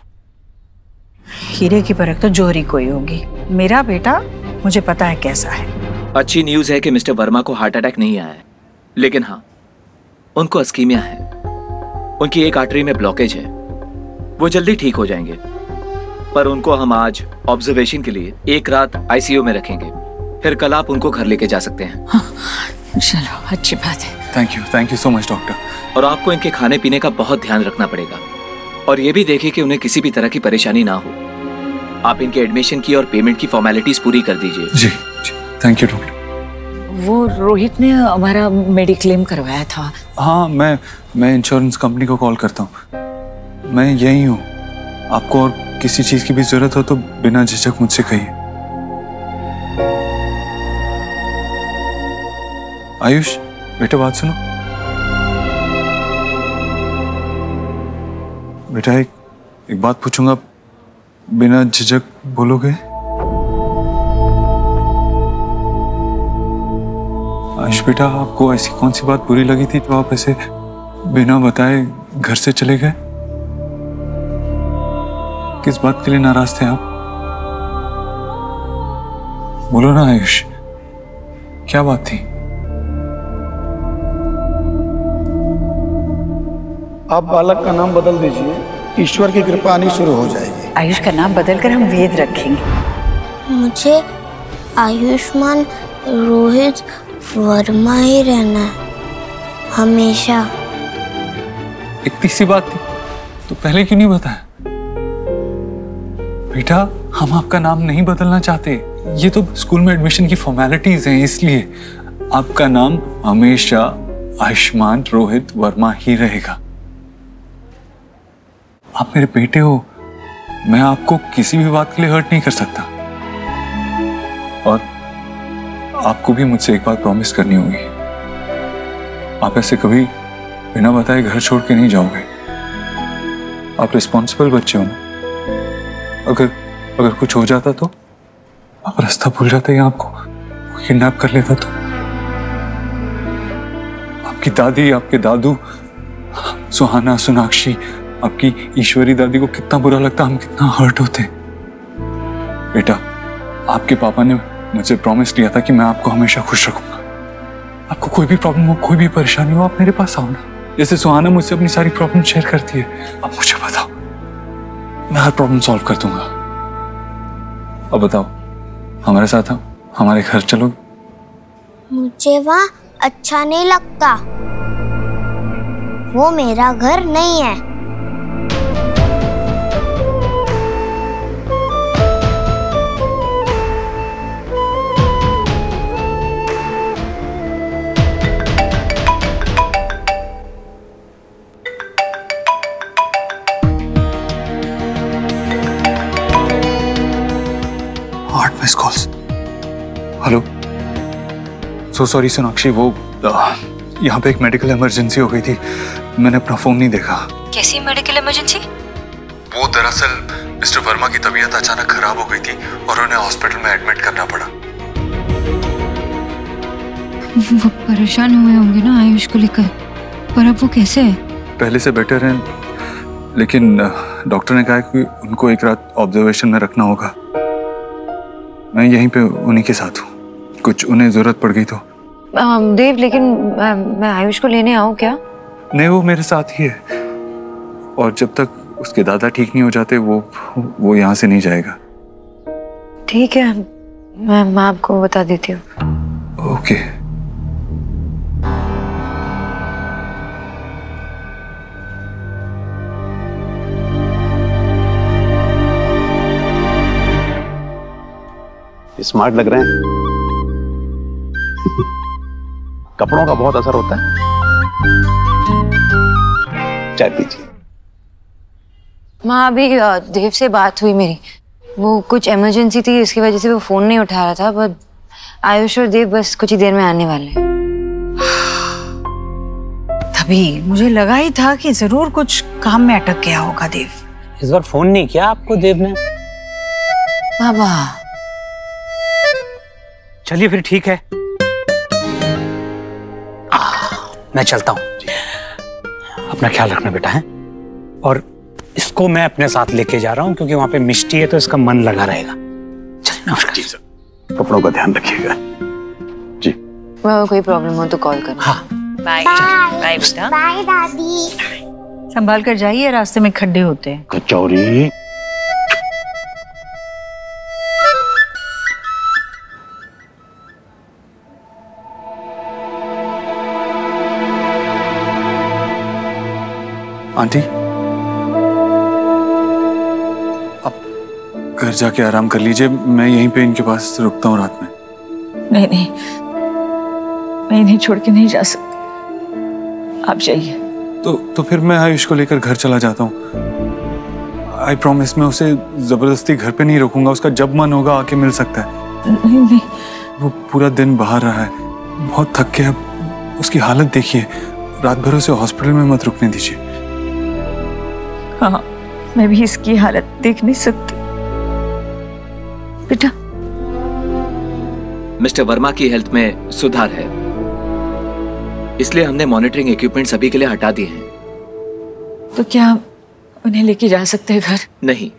हीरे की परख तो जोहरी कोई होगी। मेरा बेटा मुझे पता है कैसा है। अच्छी न्यूज है कि मिस्टर वर्मा को हार्ट अटैक नहीं आया है, लेकिन हाँ, उनको अस्कीमिया है। उनकी एक आर्टरी में ब्लॉकेज है, वो जल्दी ठीक हो जाएंगे, पर उनको हम आज ऑब्जर्वेशन के लिए एक रात आईसीयू में रखेंगे, फिर कल आप उनको घर लेके जा सकते हैं। हाँ, चलो अच्छी बात है। Thank you so much doctor. और आपको इनके खाने पीने का बहुत ध्यान रखना पड़ेगा, और ये भी देखिए कि उन्हें किसी भी तरह की परेशानी ना हो। आप इनके एडमिशन की और पेमेंट की फॉर्मेलिटीज पूरी कर दीजिए। जी, थैंक यू डॉक्टर। वो रोहित ने हमारा मेडिक्लेम करवाया था। हाँ, मैं इंश्योरेंस कंपनी को कॉल करता हूँ। मैं यही हूँ, आपको और किसी चीज की भी जरूरत हो तो बिना झिझक मुझसे कहिए। आयुष बेटा, बात सुनो बेटा, एक बात पूछूंगा, बिना झिझक बोलोगे? आयुष बेटा, आपको ऐसी कौन सी बात बुरी लगी थी जो आप ऐसे बिना बताए घर से चले गए? किस बात के लिए नाराज थे आप? बोलो ना आयुष, क्या बात थी? आप बालक का नाम बदल दीजिए, ईश्वर की कृपा आनी शुरू हो जाएगी। आयुष का नाम बदलकर हम वेद रखेंगे। मुझे आयुष्मान रोहित वर्मा ही रहना है हमेशा। इतनी सी बात थी तो पहले क्यों नहीं बताया? बेटा, हम आपका नाम नहीं बदलना चाहते, ये तो स्कूल में एडमिशन की फॉर्मेलिटीज हैं, इसलिए आपका नाम हमेशा आयुष्मान रोहित वर्मा ही रहेगा। आप मेरे बेटे हो, मैं आपको किसी भी बात के लिए हर्ट नहीं कर सकता। और आपको भी मुझसे एक बात प्रॉमिस करनी होगी, आप ऐसे कभी बिना बताए घर छोड़ के नहीं जाओगे। आप रिस्पॉन्सिबल बच्चे हो ना, अगर कुछ हो जाता तो, आप रास्ता भूल जाते या आपको किडनैप कर लेता तो, आपकी दादी, आपके दादू, सुहाना, सोनाक्षी, आपकी ईश्वरी दादी को कितना बुरा लगता, हम कितना हर्ट होते। बेटा, आपके पापा ने मुझे प्रॉमिस किया था कि मैं आपको हमेशा खुश रखूंगा, आपको कोई भी प्रॉब्लम हो, कोई भी परेशानी हो, आप मेरे पास आओ ना। जैसे सुहाना मुझसे अपनी सारी प्रॉब्लम शेयर करती है, अब मुझे बताओ, मैं हर प्रॉब्लम सॉल्व कर दूंगा। अब बताओ, हमारे साथ आओ, हमारे घर चलोगे? मुझे वहाँ अच्छा नहीं लगता, वो मेरा घर नहीं है। Miss calls. Hello, so sorry Sonakshi, वो यहाँ पे एक मेडिकल इमरजेंसी हो गई थी, मैंने अपना फोन नहीं देखा। कैसी मेडिकल इमरजेंसी? वो दरअसल मिस्टर वर्मा की तबीयत अचानक खराब हो गई थी और उन्हें हॉस्पिटल में एडमिट करना पड़ा। वो परेशान हुए होंगे ना आयुष को लेकर, पर अब वो कैसे है? पहले से बेटर है, लेकिन डॉक्टर ने कहा कि उनको एक रात ऑब्जर्वेशन में रखना होगा। मैं यहीं पे उन्हीं के साथ हूँ, कुछ उन्हें जरूरत पड़ गई तो। देव, लेकिन मैं आयुष को लेने आऊँ क्या? नहीं, वो मेरे साथ ही है, और जब तक उसके दादा ठीक नहीं हो जाते वो यहाँ से नहीं जाएगा। ठीक है, मैं आपको बता देती हूँ। ओके। स्मार्ट लग रहे हैं। कपड़ों का बहुत असर होता है। चाय पीजिए। माँ, अभी देव से बात हुई मेरी, वो कुछ इमरजेंसी थी, इसकी वजह से वो फोन नहीं उठा रहा था, पर आयुष और देव बस कुछ ही देर में आने वाले हैं। तभी मुझे लगा ही था कि जरूर कुछ काम में अटक गया होगा देव। इस बार फोन नहीं किया आपको देव ने? बाबा चलिए फिर ठीक है, मैं चलता हूँ। अपना ख्याल रखना बेटा है, और इसको मैं अपने साथ लेके जा रहा हूँ क्योंकि वहां पे मिष्टी है तो इसका मन लगा रहेगा। चलिए, नमस्कार। कपड़ों का ध्यान रखिएगा जी। कोई प्रॉब्लम हो तो कॉल करना। हाँ, बाय बाय बेटा। बाय दादी। संभाल कर जाइए, रास्ते में खड्डे होते हैं। कचौरी। आंटी, आप घर जाके आराम कर लीजिए, मैं यहीं पे इनके पास रुकता हूँ रात में। नहीं नहीं, मैं इन्हें छोड़ के नहीं जा सकती, आप जाइए। तो फिर मैं आयुष को लेकर घर चला जाता हूँ। आई प्रॉमिस, मैं उसे जबरदस्ती घर पे नहीं रोकूंगा, उसका जब मन होगा आके मिल सकता है। नहीं नहीं, वो पूरा दिन बाहर रहा है, बहुत थक गया, उसकी हालत देखिए, रात भर उसे हॉस्पिटल में मत रुकने दीजिए। हाँ, मैं भी इसकी हालत देख नहीं सकती बेटा। मिस्टर वर्मा की हेल्थ में सुधार है, इसलिए हमने मॉनिटरिंग इक्विपमेंट सभी के लिए हटा दिए हैं। तो क्या उन्हें लेके जा सकते हैं घर? नहीं,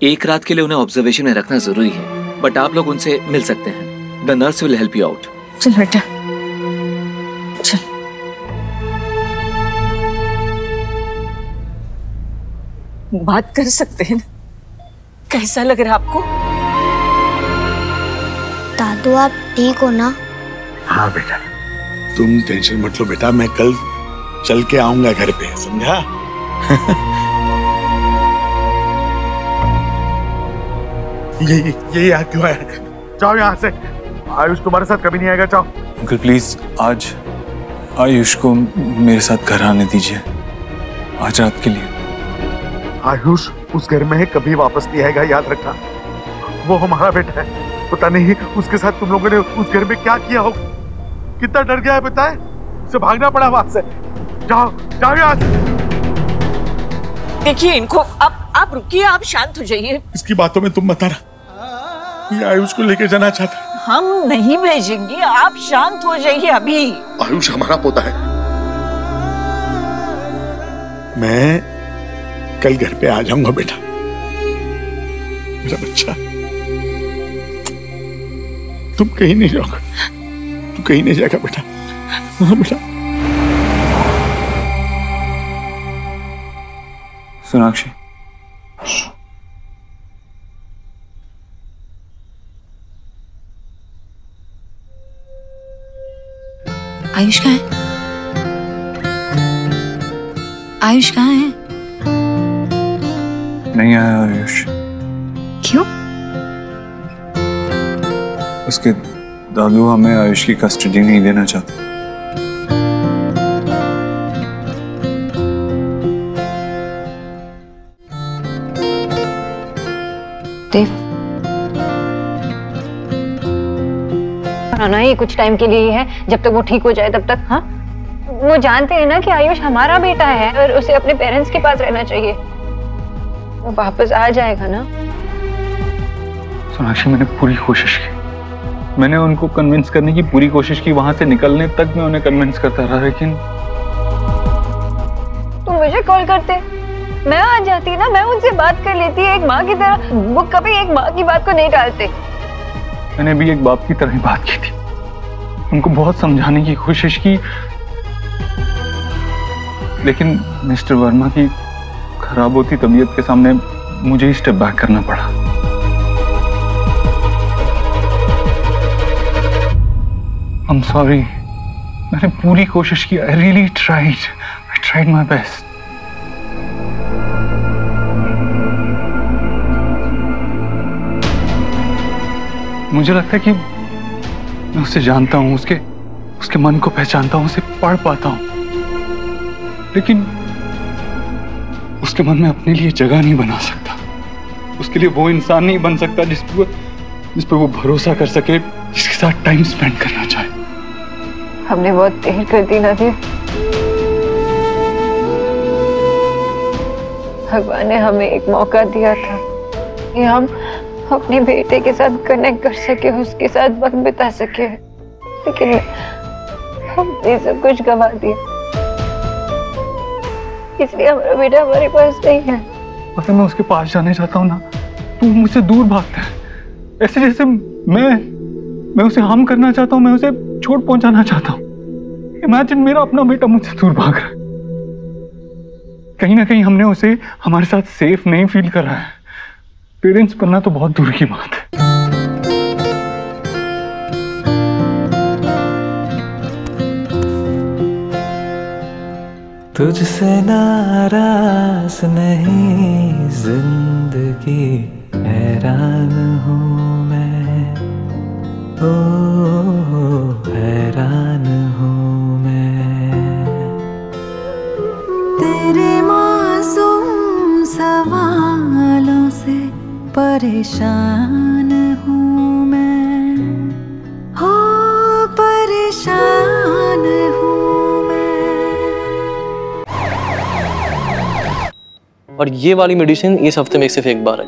एक रात के लिए उन्हें ऑब्जर्वेशन में रखना जरूरी है, बट आप लोग उनसे मिल सकते हैं। The nurse will help you out. चल बेटा, चल। बात कर सकते हैं ना? कैसा लग रहा आपको? दादू, आप ठीक हो ना? हाँ बेटा, तुम टेंशन मत लो बेटा, मैं कल चल के आऊंगा घर पे, समझा? ये यहाँ क्यों है? जाओ यहाँ से, आयुष तुम्हारे साथ कभी नहीं आएगा, जाओ। अंकल प्लीज, आज आयुष को मेरे साथ घर आने दीजिए, आज रात के लिए। आयुष उस घर में है, कभी वापस नहीं आएगा, याद रखना। वो हमारा बेटा है, पता नहीं उसके साथ तुम लोगों ने उस घर में क्या किया हो, कितना डर गया है पता है, उसे भागना पड़ा वहां से। जाओ जाओ यहाँ से। देखिए इनको, आप रुकिए, आप शांत हो जाइए। इसकी बातों में तुम मत आना, ये आयुष को लेके जाना चाहता है। हम नहीं भेजेंगे, आप शांत हो जाइए अभी। आयुष हमारा पोता है, मैं कल घर पे आ जाऊंगा बेटा, मेरा बच्चा। तुम कहीं नहीं जाओगे, तू कहीं नहीं जाएगा बेटा। हाँ बेटा। सोनाक्षी, आयुष कहाँ है? आयुष कहाँ है? नहीं आया आयुष। क्यों? उसके दादू हमें आयुष की कस्टडी नहीं देना चाहते। देव, ना ये कुछ टाइम के लिए ही है, जब तक वो ठीक हो जाए तब तक। हाँ, वो जानते हैं ना कि आयुष हमारा बेटा है और उसे अपने पेरेंट्स के पास रहना चाहिए। वो वापस आ जाएगा ना। सोनाक्षी, मैंने पूरी कोशिश की, मैंने उनको कन्विंस करने की पूरी कोशिश की, वहां से निकलने तक मैं उन्हें कन्विंस करता रहा, लेकिन तुम मुझे कॉल करते, मैं आ जाती ना, मैं उनसे बात कर लेती एक माँ की तरह। वो कभी एक माँ की बात को नहीं टालते। मैंने भी एक बाप की तरह ही बात की थी, उनको बहुत समझाने की कोशिश की, लेकिन मिस्टर वर्मा की खराब होती तबीयत के सामने मुझे ही स्टेप बैक करना पड़ा। I'm sorry, मैंने पूरी कोशिश की। I really tried my best. मुझे लगता है कि मैं उसे जानता हूँ, उसके मन को पहचानता हूँ, उसे पढ़ पाता हूँ, लेकिन उसके मन में अपने लिए जगह नहीं बना सकता। उसके लिए वो इंसान नहीं बन सकता जिस पर वो भरोसा कर सके, जिसके साथ टाइम स्पेंड करना चाहे। हमने बहुत देर कर दी ना देव। भगवान ने हमें एक मौका दिया था कि हम अपने बेटे के साथ कनेक्ट कर सके, उसके साथ वक्त बिता सके, लेकिन हमने सब कुछ गंवा दिया। इसलिए हमारा बेटा हमारे पास नहीं है। पता मैं उसके पास जाने चाहता हूँ ना, तू मुझसे दूर भागता है, ऐसे जैसे मैं उसे हार्म करना चाहता हूँ, मैं उसे चोट पहुंचाना चाहता हूँ। इमेजिन, मेरा अपना बेटा मुझसे दूर भाग रहा है। कहीं ना कहीं हमने उसे हमारे साथ सेफ नहीं फील करा है। पेरेंट्स बनना तो बहुत दूर की बात है। तुझसे नाराज नहीं जिंदगी, हैरान हूँ मैं, ओ हैरान हूँ मैं। तेरे मासूम सवालों से परेशान हूँ मैं, हो परेशान हूँ मैं। और ये वाली मेडिसिन इस हफ्ते में एक सिर्फ एक बार है।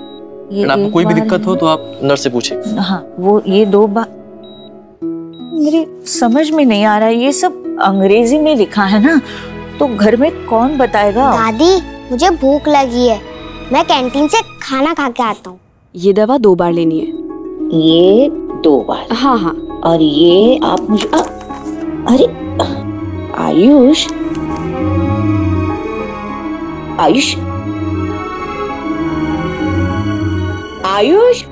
आपको कोई भी दिक्कत हो तो आप नर्स से पूछिए। हाँ, वो ये 2 बार मेरी समझ में नहीं आ रहा है। ये सब अंग्रेजी में लिखा है ना, तो घर में कौन बताएगा? दादी, मुझे भूख लगी है, मैं कैंटीन से खाना खा के आता हूँ। ये दवा 2 बार लेनी है। ये 2 बार? हाँ हाँ। और ये आप मुझे अरे आयुष, आयुष, आयुष,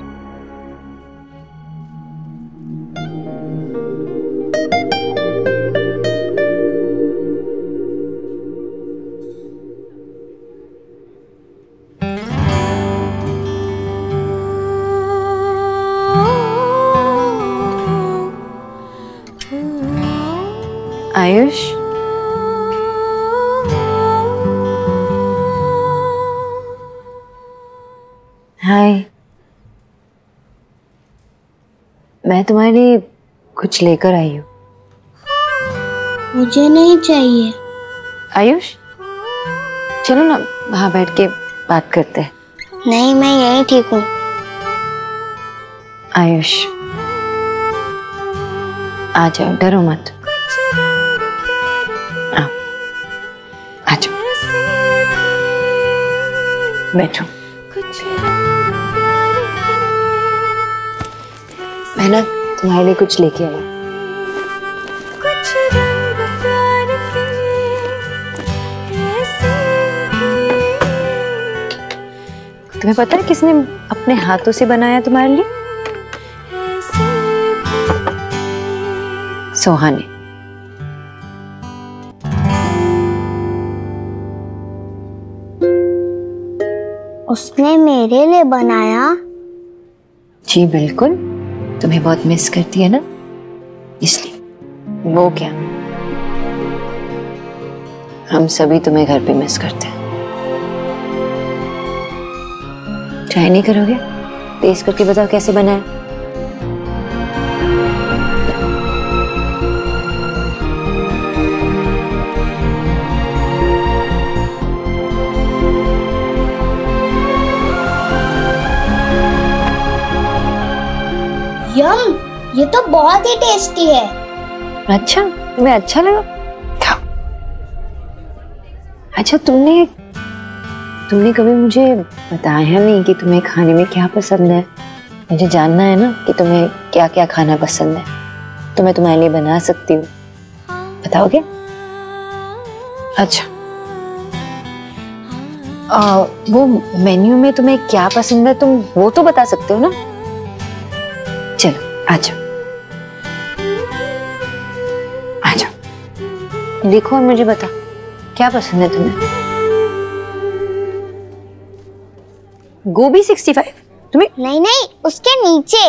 आयुष, हाय। मैं तुम्हारे लिए कुछ लेकर आई हूँ। मुझे नहीं चाहिए। आयुष, चलो ना वहाँ बैठ के बात करते हैं। नहीं, मैं यही ठीक हूँ। आयुष, आ जाओ, डरो मत। आ जाओ, बैठो। मैं ना तुम्हारे लिए कुछ लेके आई। तुम्हें पता है किसने अपने हाथों से बनाया तुम्हारे लिए? सोहा ने। उसने मेरे लिए बनाया? जी बिल्कुल, तुम्हें बहुत मिस करती है ना, इसलिए। वो क्या, हम सभी तुम्हें घर पे मिस करते हैं। ट्राई नहीं करोगे? टेस्ट करके बताओ कैसे बना है। यम, ये तो बहुत ही टेस्टी है। अच्छा, तुम्हें अच्छा लगा? खाओ। अच्छा, तुमने कभी मुझे बताया नहीं कि तुम्हें खाने में क्या पसंद है। मुझे जानना है ना कि तुम्हें क्या क्या खाना पसंद है, तो मैं तुम्हारे लिए बना सकती हूँ। बताओगे? अच्छा, वो मेन्यू में तुम्हें क्या पसंद है तुम वो तो बता सकते हो ना। चलो आ जाओ, आ जाओ, देखो और मुझे बता क्या पसंद है तुम्हें। गोभी 65? तुम्हें नहीं नहीं, उसके नीचे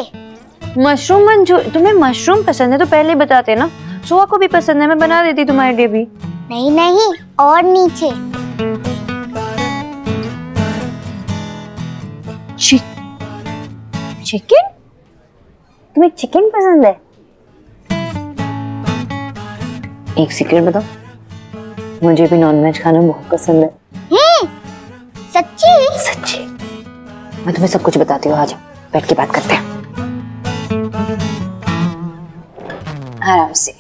मशरूम मंचूरियन। तुम्हें मशरूम पसंद है तो पहले बताते ना। सोहा को भी पसंद है, मैं बना देती तुम्हारे लिए भी। नहीं नहीं, और नीचे चिकन। तुम्हें चिकन पसंद है? एक सीक्रेट बताओ, मुझे भी नॉनवेज खाना बहुत पसंद है। सच्ची? सच्ची, मैं तुम्हें सब कुछ बताती हूँ। आ जाओ, बैठ के बात करते हैं आराम से।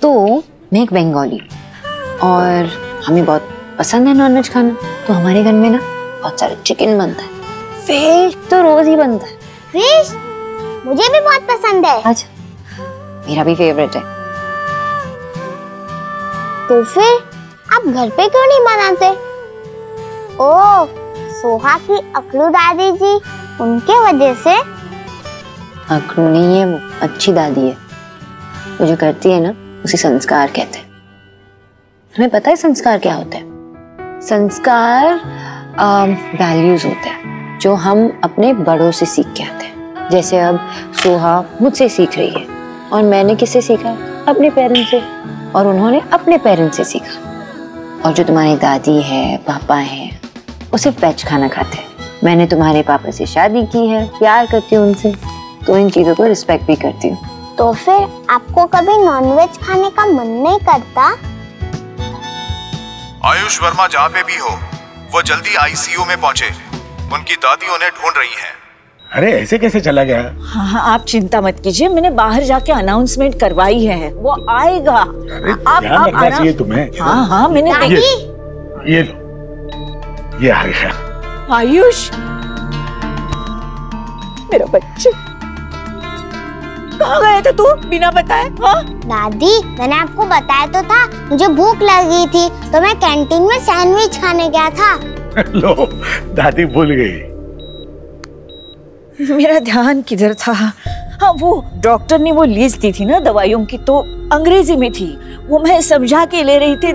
तो मैं एक बंगाली और हमें बहुत पसंद है नॉनवेज खाना, तो हमारे घर में ना बहुत सारे चिकन बनता है, फिश तो रोज ही बनता है। फिश मुझे भी बहुत पसंद है। अच्छा, मेरा भी फेवरेट है। तो फिर आप घर पे क्यों नहीं बनाते? ओह, सोहा की अकलू दादी जी, उनके वजह से। अकलू नहीं है वो, अच्छी दादी है। वो जो करती है ना उसे संस्कार कहते हैं। तुम्हें पता है संस्कार क्या होता है? संस्कार वैल्यूज होते हैं जो हम अपने बड़ों से सीख के आते हैं। जैसे अब सोहा मुझसे सीख रही है और मैंने किससे सीखा? अपने पेरेंट्स से, और उन्होंने अपने पेरेंट्स से सीखा। और जो तुम्हारी दादी है, पापा है, वो सिर्फ वेज खाना खाते हैं। मैंने तुम्हारे पापा से शादी की है, प्यार करती हूँ उनसे, तो इन चीजों को रिस्पेक्ट भी करती हूँ। तो फिर आपको कभी नॉनवेज खाने का मन नहीं करता? आयुष वर्मा जहाँ पे भी हो, वो जल्दी आईसीयू में पहुंचे। उनकी दादी उन्हें ढूंढ रही हैं। अरे ऐसे कैसे चला गया? हाँ हाँ, आप चिंता मत कीजिए, मैंने बाहर जाके अनाउंसमेंट करवाई है, वो आएगा। आप ध्यान रखना चाहिए तुम्हें। हाँ हाँ, मैंने ये लो, ये आ गया। आयुष, मेरा बच्चे, कहाँ गया था तू बिना बताए? हाँ दादी, मैंने आपको बताया तो था, मुझे भूख लगी थी तो मैं कैंटीन में सैंडविच खाने गया था। लो, दादी भूल गई। मेरा ध्यान किधर था? हाँ, वो डॉक्टर ने वो लिस्ट दी थी ना दवाइयों की, तो अंग्रेजी में थी, वो मैं समझा के ले रही थी।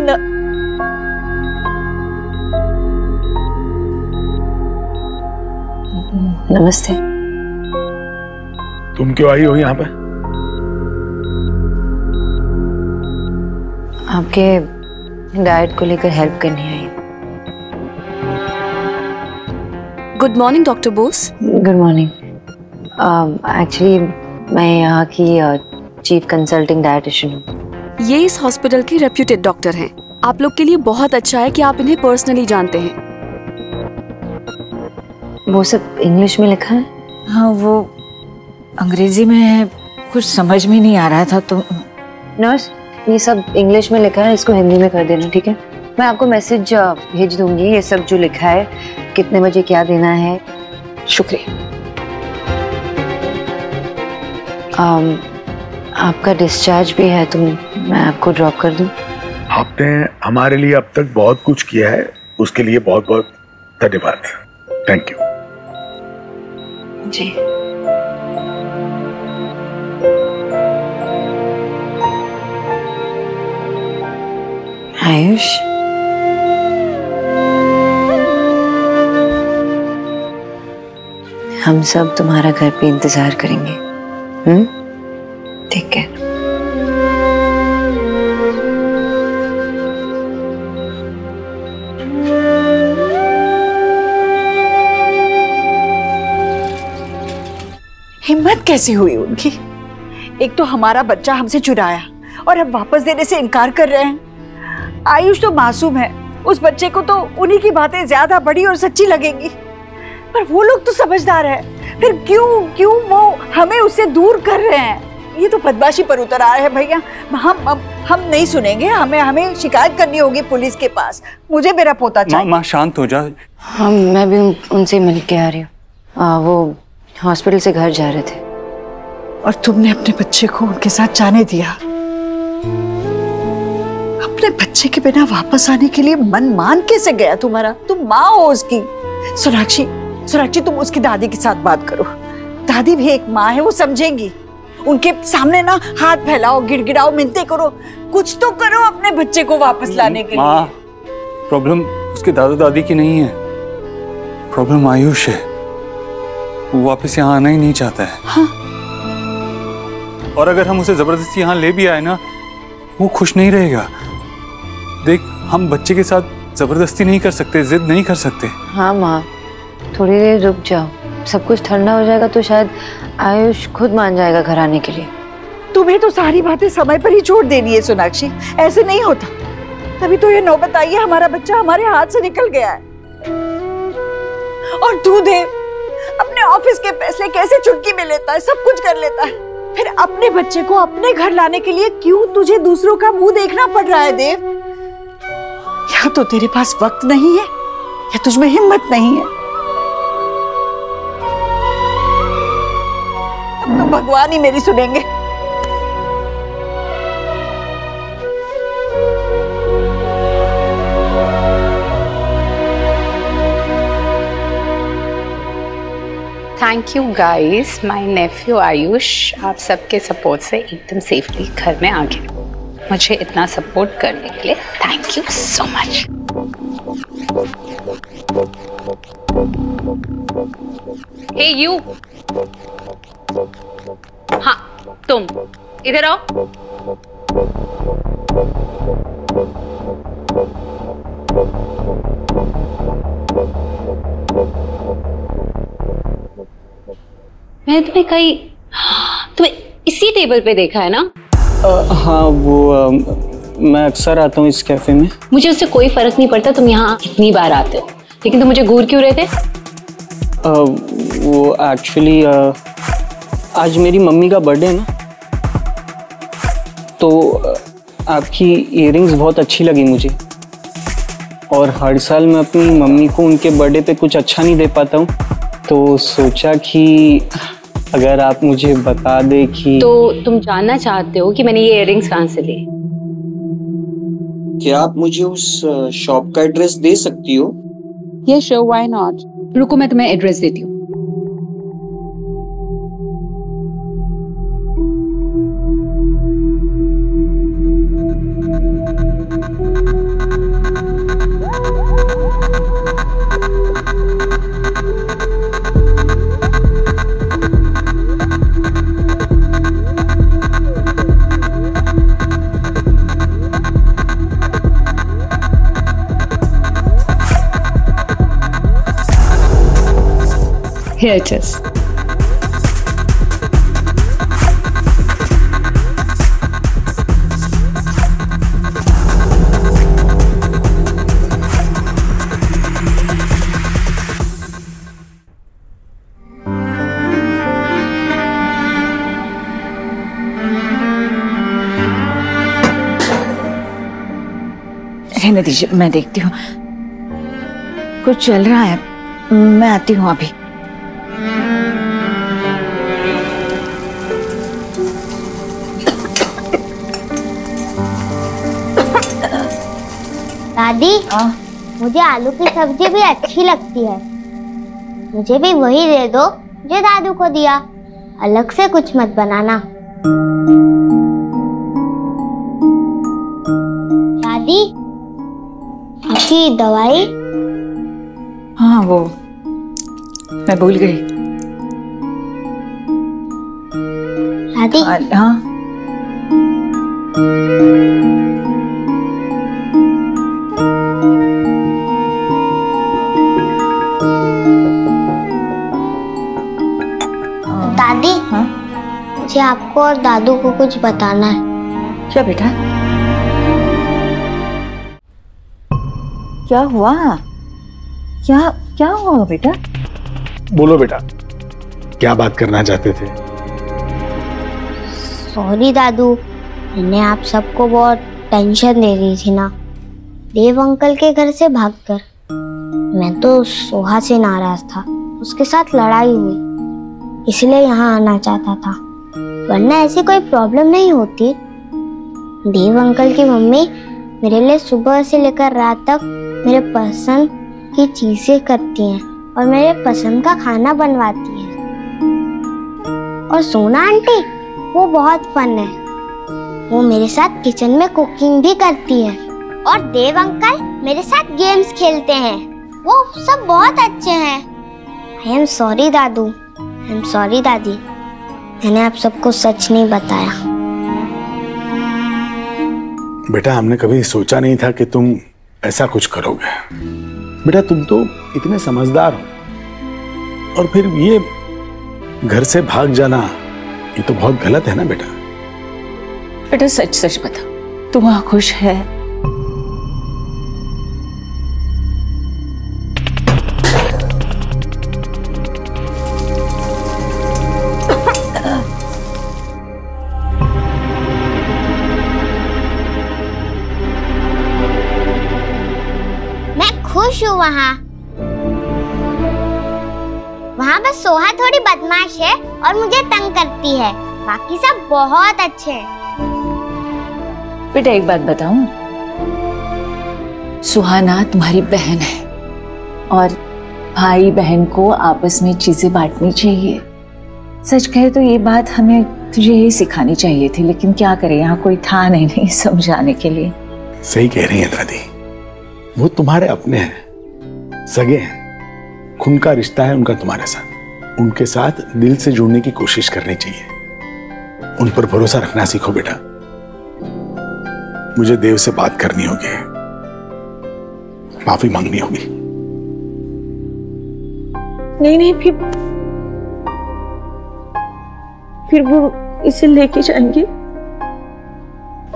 नमस्ते। तुम क्यों आई हो यहाँ पे? आपके डाइट को लेकर हेल्प करनी आई। Good morning doctor Bose. Good morning. Actually मैं यहाँ की चीफ कंसल्टिंग डाइटिशियन हूँ। ये इस हॉस्पिटल के रेप्यूटेड डॉक्टर हैं। आप लोग के लिए बहुत अच्छा है कि आप इन्हें पर्सनली जानते हैं। वो सब इंग्लिश में लिखा है? हाँ, वो अंग्रेजी में है, कुछ समझ में नहीं आ रहा था। तो नर्स, ये सब इंग्लिश में लिखा है, इसको हिंदी में कर देना, ठीक है? मैं आपको मैसेज भेज दूंगी, ये सब जो लिखा है, कितने बजे क्या देना है। शुक्रिया। आपका डिस्चार्ज भी है, तो मैं आपको ड्रॉप कर दूं? आपने हमारे लिए अब तक बहुत कुछ किया है, उसके लिए बहुत बहुत धन्यवाद। Thank you. जी आयुष, हम सब तुम्हारा घर पे इंतजार करेंगे। ठीक है। हिम्मत कैसी हुई उनकी? एक तो हमारा बच्चा हमसे चुराया और अब वापस देने से इनकार कर रहे हैं। आयुष तो मासूम है, उस बच्चे को तो उन्हीं की बातें ज्यादा बड़ी और सच्ची लगेंगी, पर वो लोग तो समझदार है, फिर क्यों वो हमें उससे दूर कर रहे हैं? ये तो बदमाशी पर उतर आए हैं भैया। हम नहीं सुनेंगे, हमें शिकायत करनी होगी पुलिस के पास। मुझे मेरा पोता चाहिए। माँ शांत हो जा। हाँ, मैं भी उनसे मिल के आ रही हूँ। वो हॉस्पिटल से घर जा रहे थे। और तुमने अपने बच्चे को उनके साथ जाने दिया? अपने बच्चे के बिना वापस आने के लिए मन मान कैसे गया तुम्हारा? तुम माँ हो उसकी। सोनाक्षी तुम उसकी दादी के साथ बात करो। दादी भी एक माँ है, वो समझेंगी। उनके सामने ना हाथ फैलाओ, गिड़गिड़ाओ, मिन्नतें करो, कुछ तो करो अपने बच्चे को वापस लाने के लिए। प्रॉब्लम उसके दादा दादी की नहीं है, प्रॉब्लम आयुष है। वो वापस यहाँ आना ही नहीं चाहता है। हाँ? और अगर हम उसे जबरदस्ती यहाँ ले भी आए ना, वो खुश नहीं रहेगा। देख, हम बच्चे के साथ जबरदस्ती नहीं कर सकते, जिद नहीं कर सकते। हाँ माँ, थोड़ी देर रुक जाओ, सब कुछ ठंडा हो जाएगा तो शायद आयुष खुद मान जाएगा घर आने के लिए। तुम्हें तो सारी बातें समय पर ही छोड़ देनी है सोनाक्षी, ऐसे नहीं होता। तभी तो ये नौबत आई है, हमारा बच्चा हमारे हाथ से निकल गया है। और तू देव अपने ऑफिस के फैसले कैसे चुटकी में लेता है, सब कुछ कर लेता है, फिर अपने बच्चे को अपने घर लाने के लिए क्यों तुझे दूसरों का मुंह देखना पड़ रहा है देव? या तो तेरे पास वक्त नहीं है या तुझमें हिम्मत नहीं है। अब तो भगवान ही मेरी सुनेंगे। Thank you guys, my Neiphiu Ayush आप सबके सपोर्ट से एकदम सेफली घर में आ गया। मुझे इतना सपोर्ट करने के लिए thank you so much. Hey you, हाँ तुम इधर आओ। मैंने तुम्हें इसी टेबल पे देखा है ना? हाँ, वो मैं अक्सर आता हूँ इस कैफे में। मुझे उससे कोई फर्क नहीं पड़ता तुम यहाँ कितनी बार आते हो, लेकिन तुम मुझे घूर क्यों रहे थे? वो एक्चुअली आज मेरी मम्मी का बर्थडे है ना, तो आपकी इयररिंग्स बहुत अच्छी लगी मुझे। और हर साल मैं अपनी मम्मी को उनके बर्थडे पे कुछ अच्छा नहीं दे पाता हूँ, तो सोचा कि अगर आप मुझे बता दे कि। तो तुम जानना चाहते हो कि मैंने ये इयररिंग्स कहाँ से ली? क्या आप मुझे उस शॉप का एड्रेस दे सकती हो? ये श्योर, व्हाई नॉट। रुको मैं तुम्हें एड्रेस देती हूँ। Here it is. रहने दीजिए, मैं देखती हूँ। कुछ चल रहा है, मैं आती हूँ अभी। दादी, मुझे आलू की सब्जी भी अच्छी लगती है। मुझे भी वही दे दो जो दादू को दिया, अलग से कुछ मत बनाना। दादी, आपकी दवाई? हाँ वो मैं भूल गई। दादी? हाँ दादी, हाँ? मुझे आपको और दादू को कुछ बताना है। क्या बेटा? क्या हुआ? क्या हुआ बेटा? बोलो बेटा, क्या बात करना चाहते थे? सॉरी दादू, मैंने आप सबको बहुत टेंशन दे रही थी ना, देव अंकल के घर से भागकर। मैं तो सोहा से नाराज था, उसके साथ लड़ाई हुई, इसलिए यहाँ आना चाहता था, वरना ऐसी कोई प्रॉब्लम नहीं होती। देव अंकल की मम्मी मेरे लिए सुबह से लेकर रात तक मेरे पसंद की चीजें करती हैं और मेरे पसंद का खाना बनवाती हैं। और सोना आंटी, वो बहुत फन है, वो मेरे साथ किचन में कुकिंग भी करती है। और देव अंकल मेरे साथ गेम्स खेलते हैं, वो सब बहुत अच्छे हैं। I am sorry Dadu, I am sorry दादी, मैंने आप सबको सच नहीं बताया। बेटा, हमने कभी सोचा नहीं था कि तुम ऐसा कुछ करोगे। बेटा, तुम तो इतने समझदार हो, और फिर ये घर से भाग जाना, ये तो बहुत गलत है ना बेटा। बेटा सच सच बता, तू वहां खुश है? मैं खुश हूँ वहाँ बस सोहा थोड़ी बदमाश है और मुझे तंग करती है, बाकी सब बहुत अच्छे हैं। बेटा एक बात बताऊं, सुहाना तुम्हारी बहन है और भाई बहन को आपस में चीजें बांटनी चाहिए। सच कहे तो ये बात हमें तुझे ही सिखानी चाहिए थी, लेकिन क्या करें, यहाँ कोई था नहीं समझाने के लिए। सही कह रही है दादी, वो तुम्हारे अपने हैं, सगे हैं, खून का रिश्ता है उनका तुम्हारे साथ। उनके साथ दिल से जुड़ने की कोशिश करनी चाहिए, उन पर भरोसा रखना सीखो बेटा। मुझे देव से बात करनी होगी, माफी मांगनी होगी। नहीं फिर वो इसे लेके जाएंगे।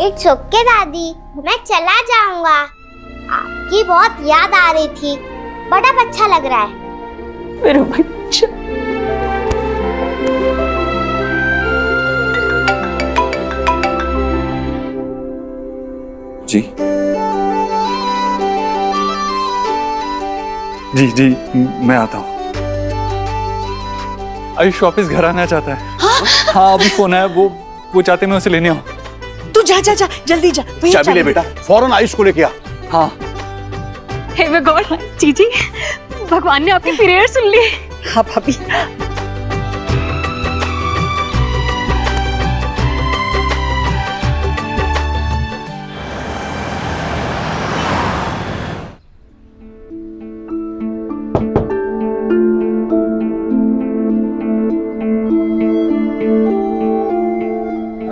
इट्स ओके दादी, मैं चला जाऊंगा। आपकी बहुत याद आ रही थी, बड़ा अच्छा लग रहा है। मेरा बच्चा। जी जी जी, मैं आता हूँ। आयुष वापस घर आना चाहता है। हाँ अभी फोन आया, वो चाहते मैं उसे लेने आऊँ। तू जा जल्दी जा। चाबी ले बेटा, फौरन आयुष को लेके आ। हाँ। हे माय गॉड, जीजी, भगवान ने आपकी प्रेयर सुन ली। हाँ भाभी।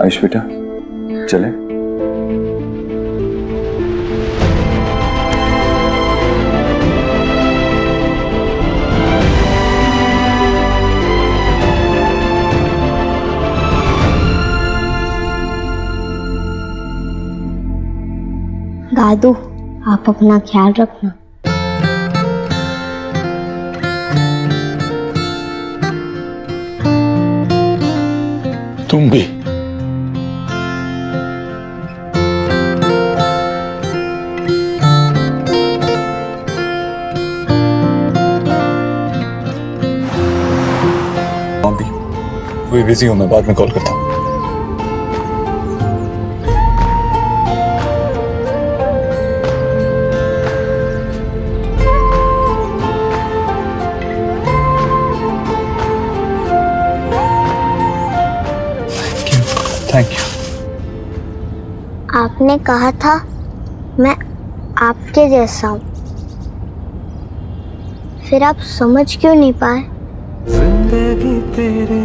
आयुष बेटा, चले? दादू, आप अपना ख्याल रखना। तुम भी। कोई बिजी हूँ, मैं बाद में कॉल करता हूँ। Thank you. आपने कहा था मैं आपके जैसा हूँ, फिर आप समझ क्यों नहीं पाए? जिंदगी तेरे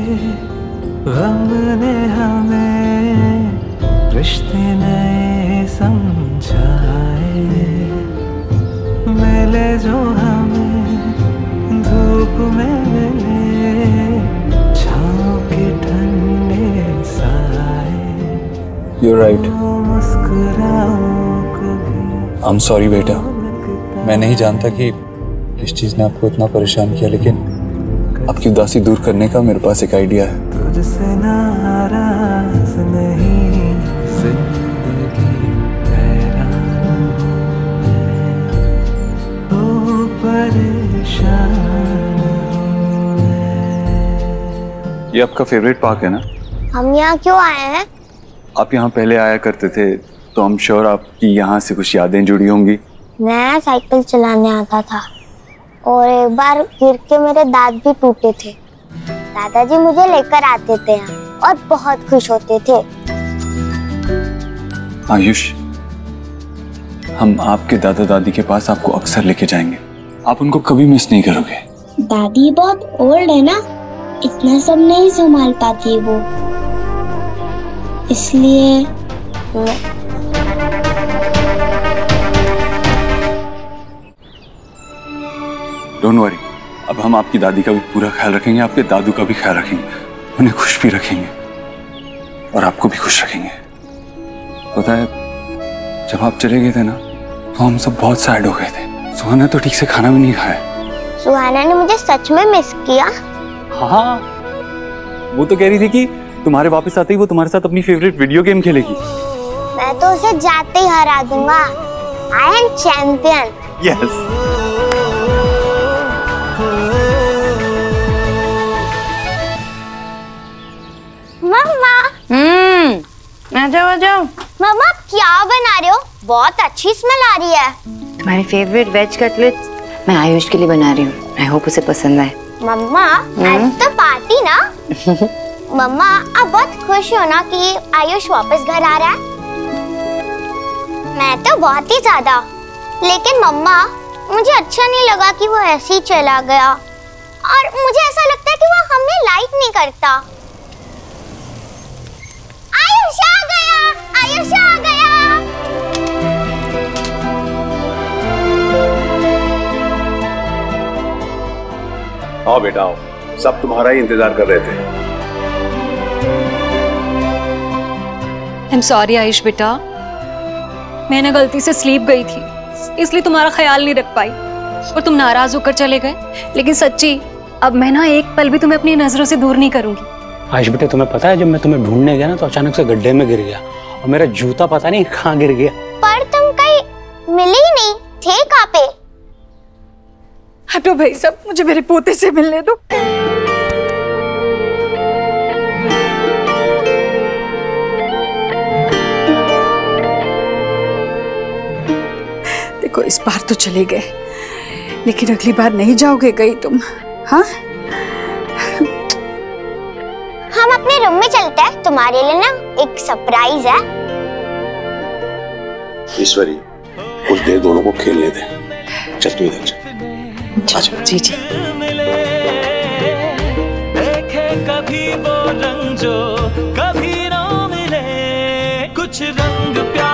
गम ने हमें रिश्ते नए समझाए, मिले जो हमें धूप में मिले छाँव के ठंडे साए। You're right. I'm sorry बेटा, मैं नहीं जानता कि किस चीज ने आपको इतना परेशान किया, लेकिन आपकी उदासी दूर करने का मेरे पास एक आइडिया है। तुझसे नाराज नहीं, जिंदगी हैरान हूँ, परेशान ये आपका फेवरेट पार्क है ना? हम यहाँ क्यों आए हैं? आप यहाँ पहले आया करते थे, तो हम श्योर आपकी यहाँ से कुछ यादें जुड़ी होंगी। मैं साइकिल चलाने आता था और एक बार गिर के मेरे दांत भी टूटे थे। दादाजी मुझे लेकर आते थे और बहुत खुश होते थे। आयुष, हम आपके दादा दादी के पास आपको अक्सर लेके जाएंगे, आप उनको कभी मिस नहीं करोगे। दादी बहुत ओल्ड है ना, इतना सब नहीं संभाल पाती वो, इसलिए डोंट वरी, अब हम आपकी दादी का भी पूरा ख्याल रखेंगे, आपके दादू का भी ख्याल रखेंगे, उन्हें खुश भी रखेंगे और आपको भी खुश रखेंगे। पता है, जब आप चले गए थे ना, तो हम सब बहुत सैड हो गए थे। सुहाना तो ठीक से खाना भी नहीं खाया। सुहाना ने मुझे सच में मिस किया। हाँ, वो तो कह रही थी कि तुम्हारे वापस आते ही वो तुम्हारे साथ अपनी फेवरेट वीडियो गेम खेलेगी। मैं तो उसे जाते ही हरा दूंगा। I am champion. यस। मम्मा। आ जाओ आ जाओ। मम्मा आप क्या बना रहे हो? बहुत अच्छी स्मेल आ रही है। तुम्हारी फेवरेट वेज कटलेट्स मैं आयुष के लिए बना रही हूँ। आई होप उसे पसंद आए। मम्मा आज तो पार्टी ना? मम्मा आप बहुत खुश हो ना कि आयुष वापस घर आ रहा है? मैं तो बहुत ही ज्यादा। लेकिन मम्मा मुझे अच्छा नहीं लगा कि वो ऐसे ही चला गया, और मुझे ऐसा लगता है कि वो हमें लाइक नहीं करता। आयुष आ गया, आयुष आ गया। आओ बेटा आओ, सब तुम्हारा ही इंतजार कर रहे थे। I'm sorry आयुष बेटा, मैं ना गलती से स्लीप गई थी, इसलिए तुम्हारा ख्याल नहीं रख पाई और तुम नाराज होकर चले गए। लेकिन सच्ची, अब मैं ना एक पल भी तुम्हें अपनी नजरों से दूर नहीं करूंगी। आयुष बेटे, तुम्हें पता है जब मैं तुम्हें ढूंढने गया ना, तो अचानक से गड्ढे में गिर गया और मेरा जूता पता नहीं कहाँ गिर गया। पर तुम कहीं मिले ही नहीं थे, कहाँ पे? हटो भाई साहब, मुझे मेरे पोते से मिलने दो। देखो इस बार तो चले गए, लेकिन अगली बार नहीं जाओगे कहीं तुम? हाँ, हम अपने रूम में चलते हैं, तुम्हारे लिए ना एक सरप्राइज है। ईश्वरी, कुछ देर दोनों को खेलने दे। चल तू इधर चल। जी जी। देखे कभी वो रंग जो कभी ना मिले, कुछ रंग प्यार